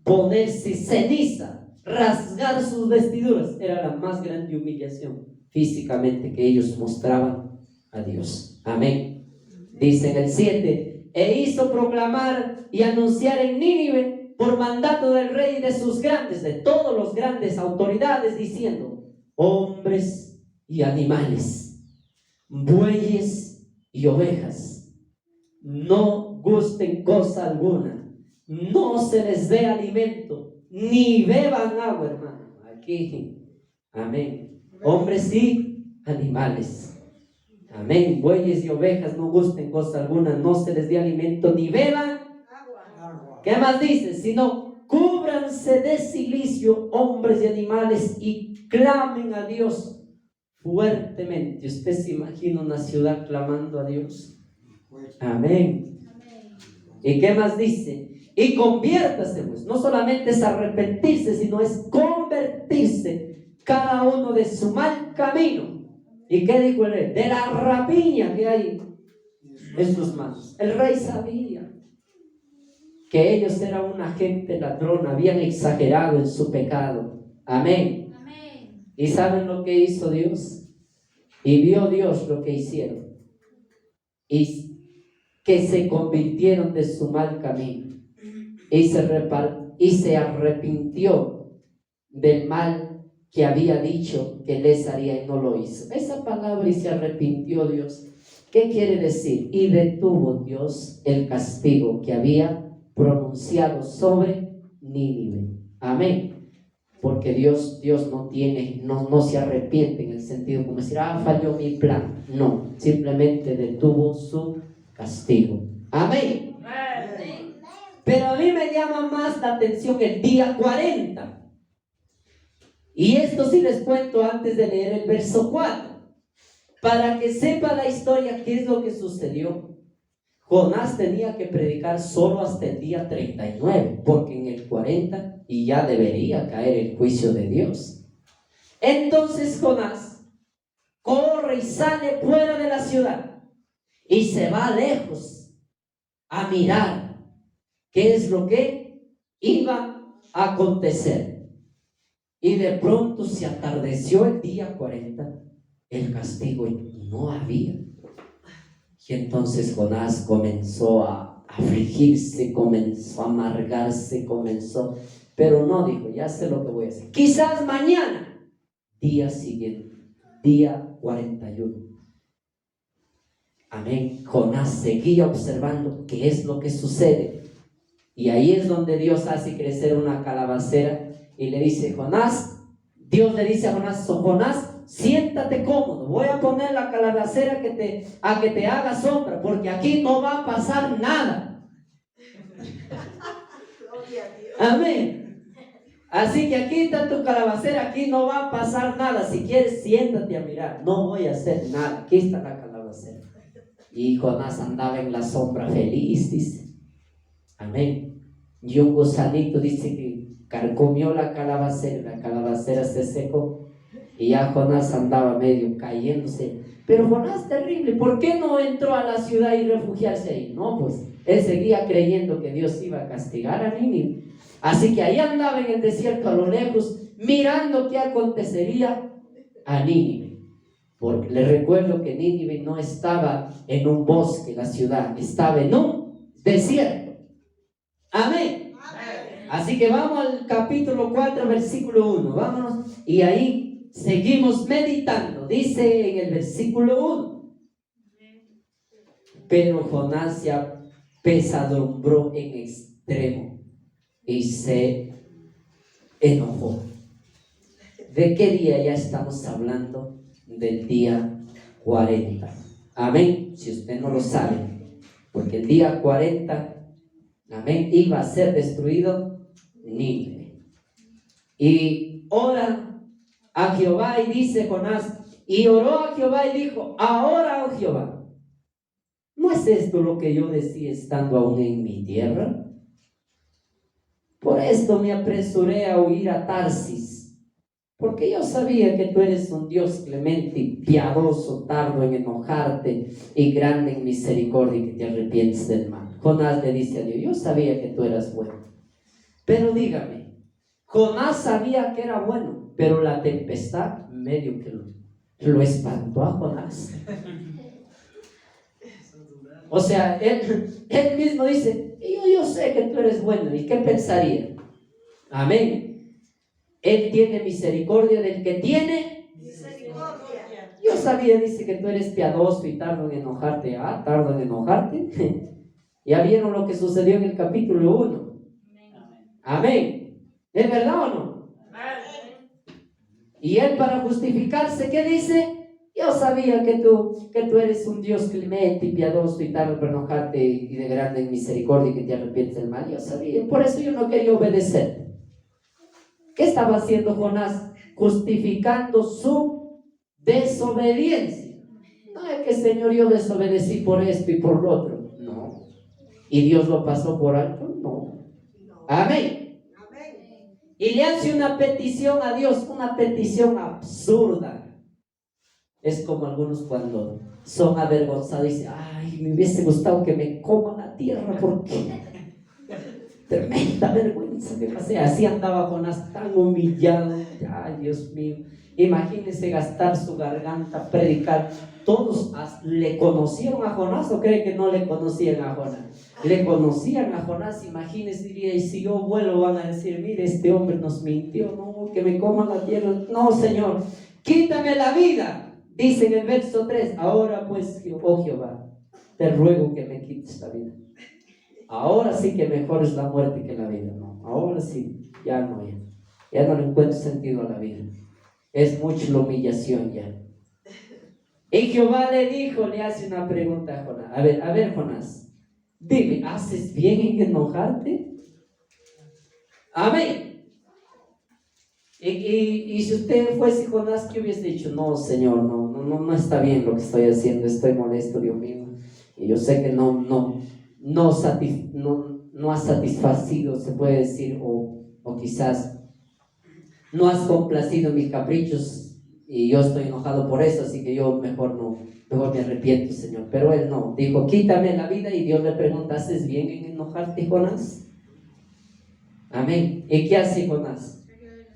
ponerse ceniza, rasgar sus vestiduras, era la más grande humillación físicamente que ellos mostraban a Dios. Amén. Dice en el 7, e hizo proclamar y anunciar en Nínive por mandato del rey y de sus grandes, de todos los grandes autoridades, diciendo: hombres y animales, bueyes y ovejas, no gusten cosa alguna, no se les dé alimento, ni beban agua, hermano. Aquí, amén. Hombres y animales. Amén. Bueyes y ovejas, no gusten cosa alguna, no se les dé alimento ni beban agua. ¿Qué más dice? Sino cúbranse de cilicio, hombres y animales, y clamen a Dios fuertemente. ¿Usted se imagina una ciudad clamando a Dios? Amén. ¿Y qué más dice? Y conviértase, pues, no solamente es arrepentirse, sino es convertirse cada uno de su mal camino. ¿Y qué dijo el rey? De la rapiña que hay en sus manos. El rey sabía que ellos eran una gente ladrona, habían exagerado en su pecado. Amén. Amén. ¿Y saben lo que hizo Dios? Y vio Dios lo que hicieron. Y que se convirtieron de su mal camino. Y se arrepintió del mal que había dicho que les haría y no lo hizo. Esa palabra, y se arrepintió Dios, ¿qué quiere decir? Y detuvo Dios el castigo que había pronunciado sobre Nínive. Amén. Porque Dios no se arrepiente en el sentido como decir, falló mi plan. No, simplemente detuvo su castigo. Amén. Pero a mí me llama más la atención el día 40. Y esto sí les cuento antes de leer el verso 4, para que sepa la historia qué es lo que sucedió. Jonás tenía que predicar solo hasta el día 39, porque en el 40 y ya debería caer el juicio de Dios. Entonces Jonás corre y sale fuera de la ciudad y se va lejos a mirar qué es lo que iba a acontecer. Y de pronto se atardeció el día 40, el castigo no había. Y entonces Jonás comenzó a afligirse, comenzó a amargarse, pero no dijo, ya sé lo que voy a hacer. Quizás mañana, día siguiente, día 41. Amén. Jonás seguía observando qué es lo que sucede. Y ahí es donde Dios hace crecer una calabacera. Y le dice, Dios le dice a Jonás, siéntate cómodo, voy a poner la calabacera que te haga sombra, porque aquí no va a pasar nada. Amén. Así que aquí está tu calabacera, aquí no va a pasar nada. Si quieres, siéntate a mirar, no voy a hacer nada. Aquí está la calabacera. Y Jonás andaba en la sombra feliz, dice. Amén. Y un gusanito dice que carcomió la calabacera se secó. Y ya Jonás andaba medio cayéndose. Pero Jonás, terrible, ¿por qué no entró a la ciudad y refugiarse ahí? No, pues él seguía creyendo que Dios iba a castigar a Nínive. Así que ahí andaba en el desierto a lo lejos, mirando qué acontecería a Nínive. Porque les recuerdo que Nínive no estaba en un bosque, la ciudad, estaba en un desierto. Amén. Así que vamos al capítulo 4, versículo 1. Vámonos. Y ahí seguimos meditando. Dice en el versículo 1. Pero Jonás se apesadumbró en extremo y se enojó. ¿De qué día ya estamos hablando? Del día 40. Amén. Si usted no lo sabe, porque el día 40, amén, iba a ser destruido Nínive. Y ora a Jehová y dice Jonás, y oró a Jehová y dijo, ahora, oh Jehová, ¿no es esto lo que yo decía estando aún en mi tierra? Por esto me apresuré a huir a Tarsis, porque yo sabía que tú eres un Dios clemente y piadoso, tardo en enojarte y grande en misericordia, y que te arrepientes del mal. Jonás le dice a Dios, yo sabía que tú eras bueno, pero dígame, Jonás sabía que era bueno, pero la tempestad medio que lo espantó a Jonás. O sea, él mismo dice, yo sé que tú eres bueno. ¿Y qué pensaría? Amén. Él tiene misericordia del que tiene misericordia. Yo sabía, dice, que tú eres piadoso y tardo en enojarte. Tardo en enojarte. Ya vieron lo que sucedió en el capítulo 1. Amén. ¿Es verdad o no? Y él, para justificarse, ¿qué dice? Yo sabía que tú eres un Dios clemente y piadoso y tardo para enojarte y de grande en misericordia y que te arrepientes del mal. Yo sabía, por eso yo no quería obedecer. ¿Qué estaba haciendo Jonás? Justificando su desobediencia. No es que, Señor, yo desobedecí por esto y por lo otro. No. ¿Y Dios lo pasó por alto? No. Amén. Y le hace una petición a Dios, una petición absurda. Es como algunos cuando son avergonzados y dicen, ay, me hubiese gustado que me coman la tierra porque tremenda vergüenza que pasé. Así andaba Jonás, tan humillado. Ay, Dios mío, imagínense gastar su garganta, predicar. Todos le conocieron a Jonás, ¿o creen que no le conocían a Jonás? Le conocían a Jonás. Imagínense, diría, y si yo vuelo van a decir, mire, este hombre nos mintió, no, que me coman la tierra. No, Señor, quítame la vida. Dice en el verso 3, ahora pues, oh Jehová, te ruego que me quites la vida. Ahora sí que mejor es la muerte que la vida. No, ahora sí, ya no le encuentro sentido a la vida. Es mucho la humillación ya. Y Jehová le dijo, le hace una pregunta a Jonás. A ver, Jonás, dime, ¿haces bien en enojarte? Amén. Y si usted fuese Jonás, ¿qué hubiese dicho? No, Señor, no está bien lo que estoy haciendo, estoy molesto, Dios mío. Y yo sé que no has satisfacido, se puede decir, o quizás no has complacido mis caprichos y yo estoy enojado por eso, así que yo mejor me arrepiento, Señor. Pero él no, dijo, quítame la vida. Y Dios le pregunta, ¿haces bien en enojarte, Jonás? Amén. ¿Y qué hace Jonás?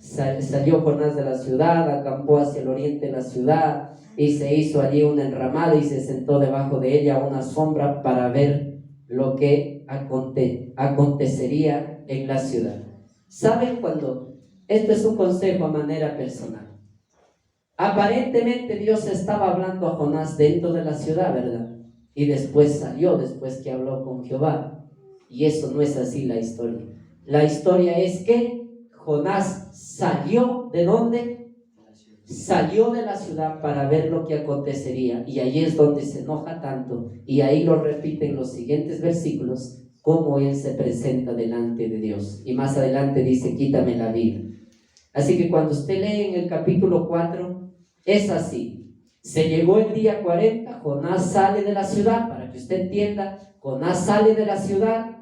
Salió Jonás de la ciudad, acampó hacia el oriente de la ciudad y se hizo allí una enramada y se sentó debajo de ella una sombra para ver lo que acontecería en la ciudad. ¿Saben cuando? Esto es un consejo a manera personal. Aparentemente Dios estaba hablando a Jonás dentro de la ciudad, ¿verdad? Y después salió, después que habló con Jehová. Y eso no es así la historia. La historia es que Jonás salió, ¿de dónde? Salió de la ciudad para ver lo que acontecería. Y ahí es donde se enoja tanto. Y ahí lo repite en los siguientes versículos, cómo él se presenta delante de Dios. Y más adelante dice, quítame la vida. Así que cuando usted lee en el capítulo 4, es así. Se llegó el día 40, Jonás sale de la ciudad, para que usted entienda, Jonás sale de la ciudad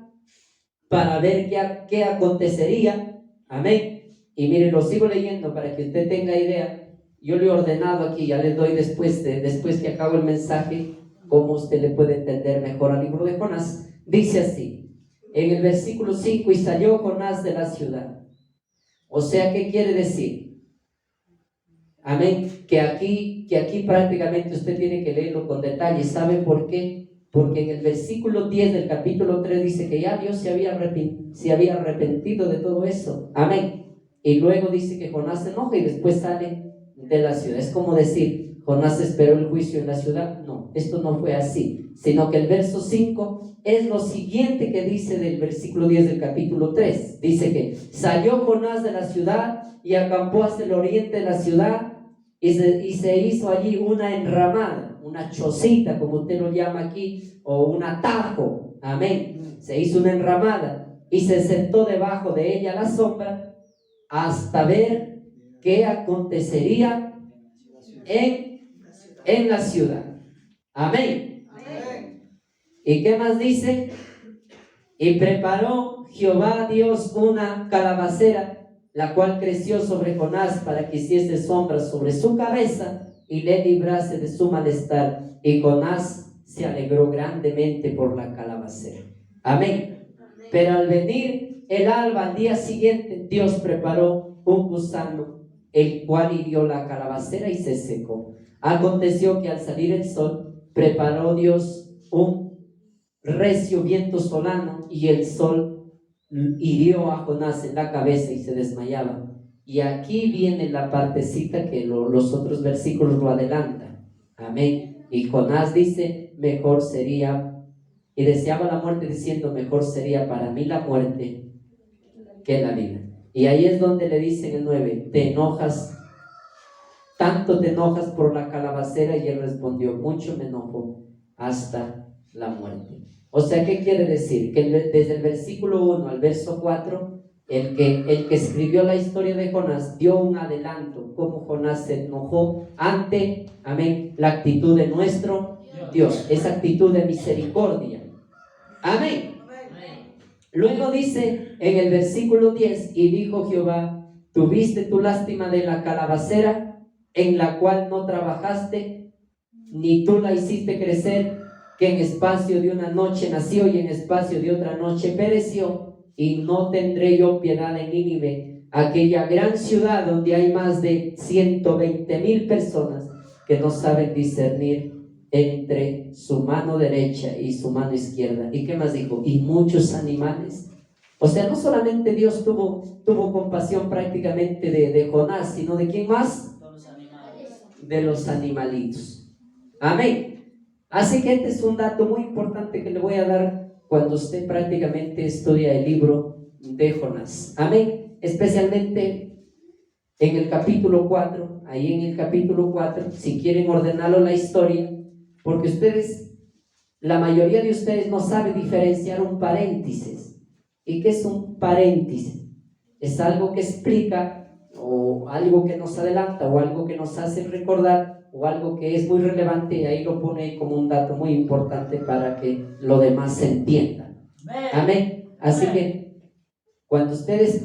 para ver qué acontecería. Amén. Y miren, lo sigo leyendo para que usted tenga idea. yo le he ordenado aquí, ya le doy después que acabo el mensaje, cómo usted le puede entender mejor al libro de Jonás. Dice así, en el versículo 5, y salió Jonás de la ciudad. O sea, ¿qué quiere decir? Amén, que aquí prácticamente usted tiene que leerlo con detalle. ¿Sabe por qué? Porque en el versículo 10 del capítulo 3 dice que ya Dios se había arrepentido de todo eso. Amén. Y luego dice que Jonás se enoja y después sale de la ciudad. Es como decir, Jonás esperó el juicio en la ciudad. No, esto no fue así, sino que el verso 5 es lo siguiente que dice del versículo 10 del capítulo 3. Dice que salió Jonás de la ciudad y acampó hacia el oriente de la ciudad y se hizo allí una enramada, una chocita, como usted lo llama aquí, o un atajo. Amén. Se hizo una enramada y se sentó debajo de ella a la sombra hasta ver qué acontecería en la ciudad. Amén. ¿Y qué más dice? Y preparó Jehová Dios una calabacera, la cual creció sobre Jonás para que hiciese sombra sobre su cabeza y le librase de su malestar. Y Jonás se alegró grandemente por la calabacera. Amén. Pero al venir el alba al día siguiente, Dios preparó un gusano, el cual hirió la calabacera y se secó. Aconteció que al salir el sol, preparó Dios un recio viento solano, y el sol hirió a Jonás en la cabeza y se desmayaba. Y aquí viene la partecita que los otros versículos lo adelantan. Amén. Y Jonás dice, mejor sería, y deseaba la muerte diciendo, mejor sería para mí la muerte que la vida. Y ahí es donde le dice en el 9, te enojas, tanto te enojas por la calabacera. Y él respondió, mucho me enojo hasta la muerte. O sea, ¿qué quiere decir? Que desde el versículo 1 al verso 4, el que escribió la historia de Jonás dio un adelanto, cómo Jonás se enojó ante, amén, la actitud de nuestro Dios, esa actitud de misericordia. Amén. Luego dice en el versículo 10, y dijo Jehová, ¿tuviste tu lástima de la calabacera, en la cual no trabajaste, ni tú la hiciste crecer, que en espacio de una noche nació y en espacio de otra noche pereció? Y no tendré yo piedad en Nínive, aquella gran ciudad donde hay más de 120,000 personas que no saben discernir entre su mano derecha y su mano izquierda. ¿Y qué más dijo? Y muchos animales. O sea, no solamente Dios tuvo compasión prácticamente de Jonás, sino ¿de quién más? De los animalitos. Amén. Así que este es un dato muy importante que le voy a dar cuando usted prácticamente estudia el libro de Jonás. Amén. Especialmente en el capítulo 4, ahí en el capítulo 4, si quieren ordenarlo la historia, porque la mayoría de ustedes no sabe diferenciar un paréntesis. ¿Y qué es un paréntesis? Es algo que explica, o algo que nos adelanta, o algo que nos hace recordar, o algo que es muy relevante, y ahí lo pone ahí como un dato muy importante para que lo demás se entienda. Amén. Así que cuando ustedes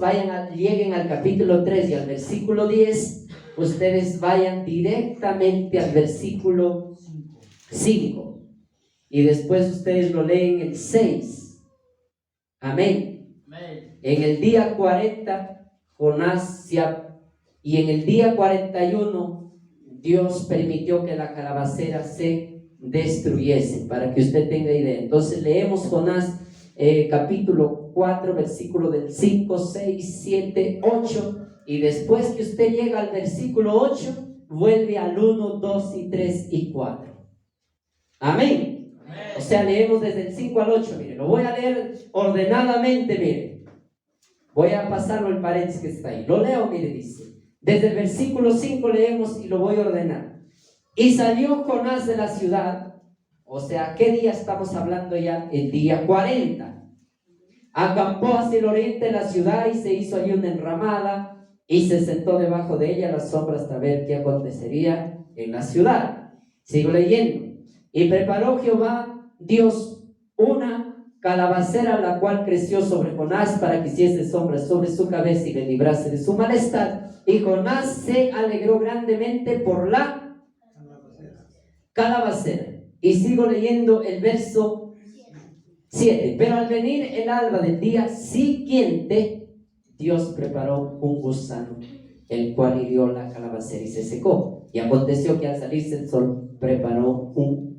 lleguen al capítulo 3 y al versículo 10, ustedes vayan directamente al versículo 5 y después ustedes lo leen el 6. Amén. En el día 40 Jonás y en el día 41 Dios permitió que la calabacera se destruyese, para que usted tenga idea. Entonces leemos Jonás capítulo 4, versículo del 5, 6, 7, 8, y después que usted llega al versículo 8, vuelve al 1, 2 y 3 y 4. Amén. O sea, leemos desde el 5 al 8. Mire, lo voy a leer ordenadamente. Mire, voy a pasarlo el paréntesis que está ahí. Lo leo, mire, dice. Desde el versículo 5 leemos y lo voy a ordenar. Y salió Jonás de la ciudad. O sea, ¿qué día estamos hablando ya? El día 40. Acampó hacia el oriente de la ciudad y se hizo allí una enramada y se sentó debajo de ella a la sombra hasta ver qué acontecería en la ciudad. Sigo leyendo. Y preparó Jehová Dios una calabacera, la cual creció sobre Jonás para que hiciese sombra sobre su cabeza y le librase de su malestar. Y Jonás se alegró grandemente por la calabacera. Y sigo leyendo el verso 7. Pero al venir el alba del día siguiente, Dios preparó un gusano, el cual hirió la calabacera y se secó. Y aconteció que al salirse el sol, preparó un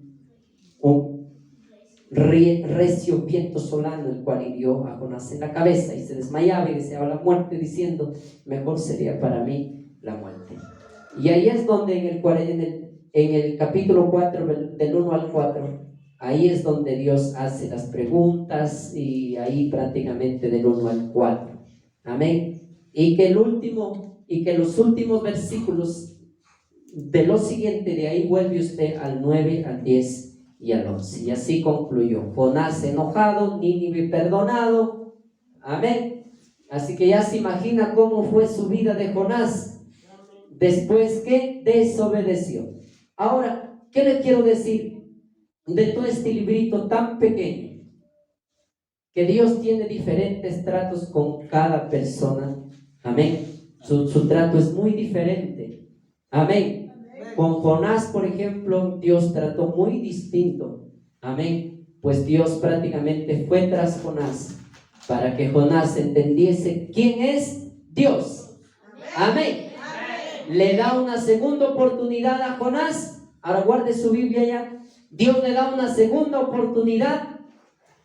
recio viento solano, el cual hirió a Jonás en la cabeza, y se desmayaba y deseaba la muerte, diciendo: mejor sería para mí la muerte. Y ahí es donde en el capítulo 4, del 1 al 4, ahí es donde Dios hace las preguntas, y ahí prácticamente del 1 al 4. Amén. Y que los últimos versículos de lo siguiente, de ahí vuelve usted al 9, al 10 y al 11. Y así concluyó. Jonás enojado, Nínive perdonado. Amén. Así que ya se imagina cómo fue su vida de Jonás después que desobedeció. Ahora, ¿qué le quiero decir de todo este librito tan pequeño? Que Dios tiene diferentes tratos con cada persona. Amén. Su trato es muy diferente. Amén. Con Jonás, por ejemplo, Dios trató muy distinto. Amén. Pues Dios prácticamente fue tras Jonás para que Jonás entendiese quién es Dios. Amén. Le da una segunda oportunidad a Jonás. Ahora guarde su Biblia ya. Dios le da una segunda oportunidad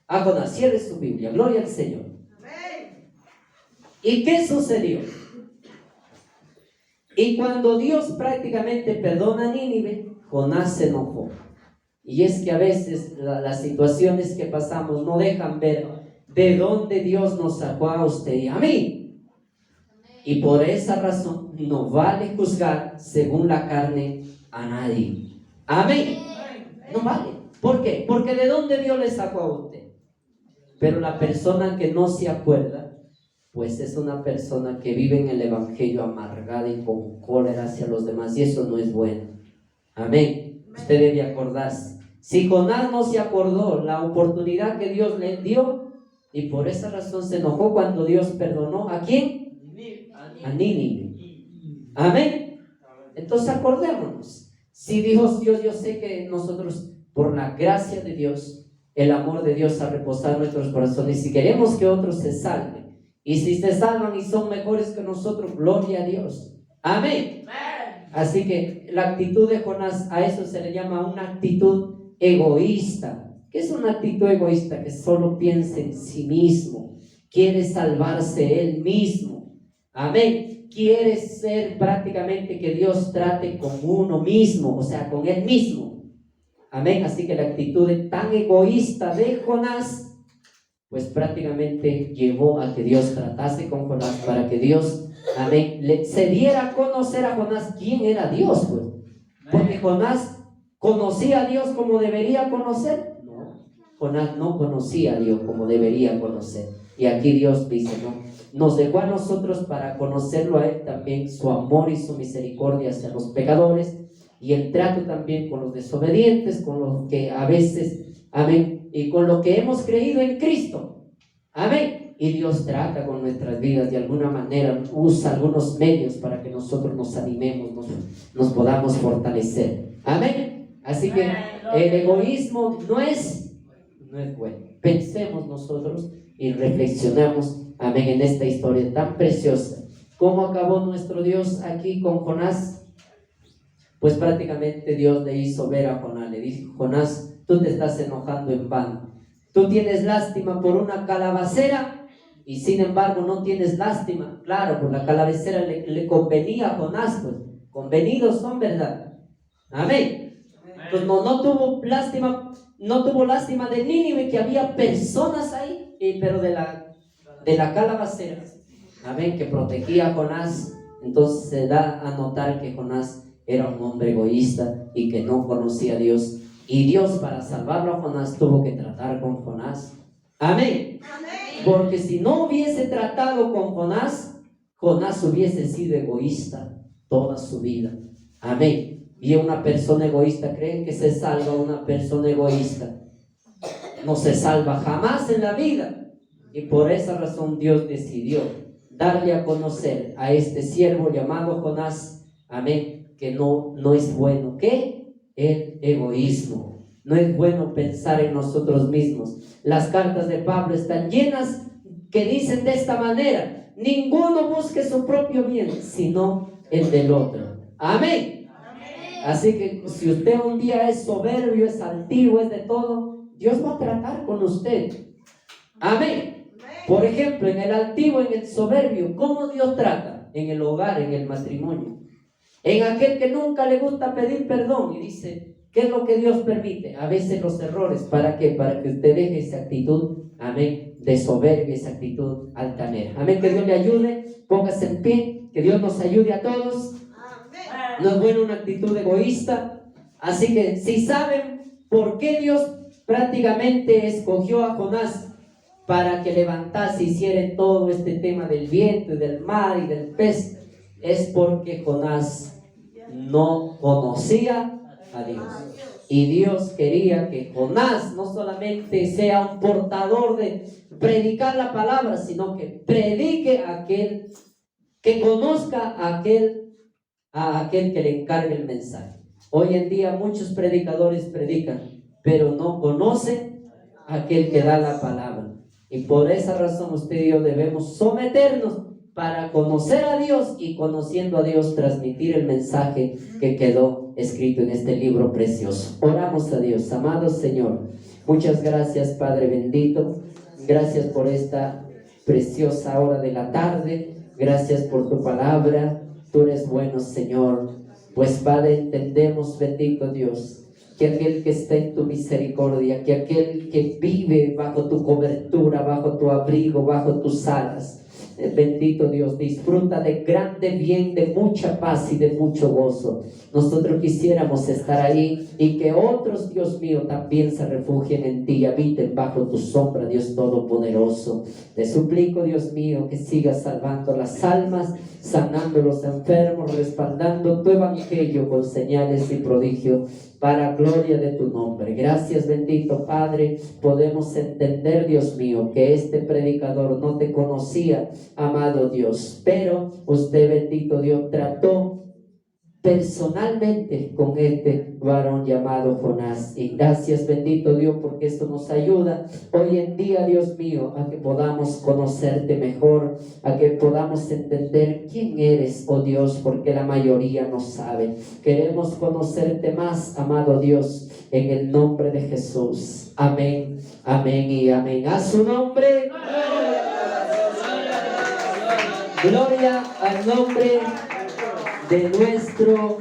a Jonás. Cierre su Biblia. Gloria al Señor. ¿Y qué sucedió? Y cuando Dios prácticamente perdona a Nínive, Jonás se enojó. Y es que a veces las situaciones que pasamos no dejan ver de dónde Dios nos sacó a usted y a mí. Y por esa razón no vale juzgar según la carne a nadie. Amén. No vale. ¿Por qué? Porque de dónde Dios le sacó a usted. Pero la persona que no se acuerda, pues es una persona que vive en el evangelio amargada y con cólera hacia los demás, y eso no es bueno. Amén. Usted debe acordarse. Si Jonás no se acordó la oportunidad que Dios le dio, y por esa razón se enojó cuando Dios perdonó, ¿a quién? A Nínive. Amén. Entonces acordémonos. Si dijo Dios, yo sé que nosotros, por la gracia de Dios, el amor de Dios ha reposado en nuestros corazones, y si queremos que otros se salven, y si se salvan y son mejores que nosotros, gloria a Dios. Amén. Así que la actitud de Jonás, a eso se le llama una actitud egoísta. ¿Qué es una actitud egoísta? Que solo piensa en sí mismo, quiere salvarse él mismo. Amén. Quiere ser prácticamente que Dios trate con uno mismo, o sea, con él mismo. Amén. Así que la actitud tan egoísta de Jonás, pues prácticamente llevó a que Dios tratase con Jonás, para que Dios, amén, se diera a conocer a Jonás quién era Dios, pues. Porque Jonás conocía a Dios como debería conocer. No, Jonás no conocía a Dios como debería conocer. Y aquí Dios dice, no, nos dejó a nosotros para conocerlo a él también, su amor y su misericordia hacia los pecadores, y el trato también con los desobedientes, con los que a veces, amén, y con lo que hemos creído en Cristo. Amén. Y Dios trata con nuestras vidas de alguna manera, usa algunos medios para que nosotros nos animemos, nos podamos fortalecer. Amén. Así que el egoísmo no es bueno. Pensemos nosotros y reflexionamos, amén, en esta historia tan preciosa. ¿Cómo acabó nuestro Dios aquí con Jonás? Pues prácticamente Dios le hizo ver a Jonás, le dijo: Jonás, tú te estás enojando en vano. Tú tienes lástima por una calabacera y sin embargo no tienes lástima. Claro, pues la calabacera le convenía a Jonás, pues convenidos son, ¿verdad? Amén. Pues no tuvo lástima de Nínive, que había personas ahí, pero de la calabacera, amén, que protegía a Jonás. Entonces se da a notar que Jonás era un hombre egoísta y que no conocía a Dios. Y Dios, para salvarlo a Jonás, tuvo que tratar con Jonás. Amén. Porque si no hubiese tratado con Jonás, Jonás hubiese sido egoísta toda su vida. Amén. Y una persona egoísta, ¿creen que se salva una persona egoísta? no se salva jamás en la vida. Y por esa razón Dios decidió darle a conocer a este siervo llamado Jonás, amén, que no es bueno. ¿Qué? El egoísmo. No es bueno pensar en nosotros mismos. Las cartas de Pablo están llenas que dicen de esta manera: ninguno busque su propio bien, sino el del otro. Amén. Así que si usted un día es soberbio, es altivo, es de todo, Dios va a tratar con usted. Amén. Por ejemplo, en el altivo, en el soberbio, ¿cómo Dios trata? En el hogar, en el matrimonio. En aquel que nunca le gusta pedir perdón y dice, ¿qué es lo que Dios permite? A veces los errores. ¿Para qué? Para que usted deje esa actitud, amén, de soberbia, esa actitud altanera. Amén, que Dios le ayude. Póngase en pie, que Dios nos ayude a todos. No es buena una actitud egoísta. Así que si saben por qué Dios prácticamente escogió a Jonás para que levantase y hiciera todo este tema del viento y del mar y del pez, es porque Jonás no conocía a Dios. Y Dios quería que Jonás no solamente sea un portador de predicar la palabra, sino que predique a aquel, que conozca a aquel que le encargue el mensaje. Hoy en día muchos predicadores predican, pero no conocen a aquel que da la palabra. Y por esa razón usted y yo debemos someternos para conocer a Dios, y conociendo a Dios transmitir el mensaje que quedó escrito en este libro precioso. Oramos a Dios. Amado Señor, muchas gracias, Padre bendito. Gracias por esta preciosa hora de la tarde. Gracias por tu palabra. Tú eres bueno, Señor. Pues, Padre, entendemos, bendito Dios, que aquel que está en tu misericordia, que aquel que vive bajo tu cobertura, bajo tu abrigo, bajo tus alas, bendito Dios, disfruta de grande bien, de mucha paz y de mucho gozo. Nosotros quisiéramos estar ahí y que otros, Dios mío, también se refugien en ti y habiten bajo tu sombra, Dios Todopoderoso. Te suplico, Dios mío, que sigas salvando las almas, sanando los enfermos, respaldando tu evangelio con señales y prodigios, para gloria de tu nombre. Gracias, bendito Padre. Podemos entender, Dios mío, que este predicador no te conocía, amado Dios, pero usted, bendito Dios, trató personalmente con este varón llamado Jonás. Y gracias, bendito Dios, porque esto nos ayuda hoy en día, Dios mío, a que podamos conocerte mejor, a que podamos entender quién eres, oh Dios, porque la mayoría no sabe. Queremos conocerte más, amado Dios, en el nombre de Jesús. Amén, amén y amén. A su nombre. Gloria al nombre de nuestro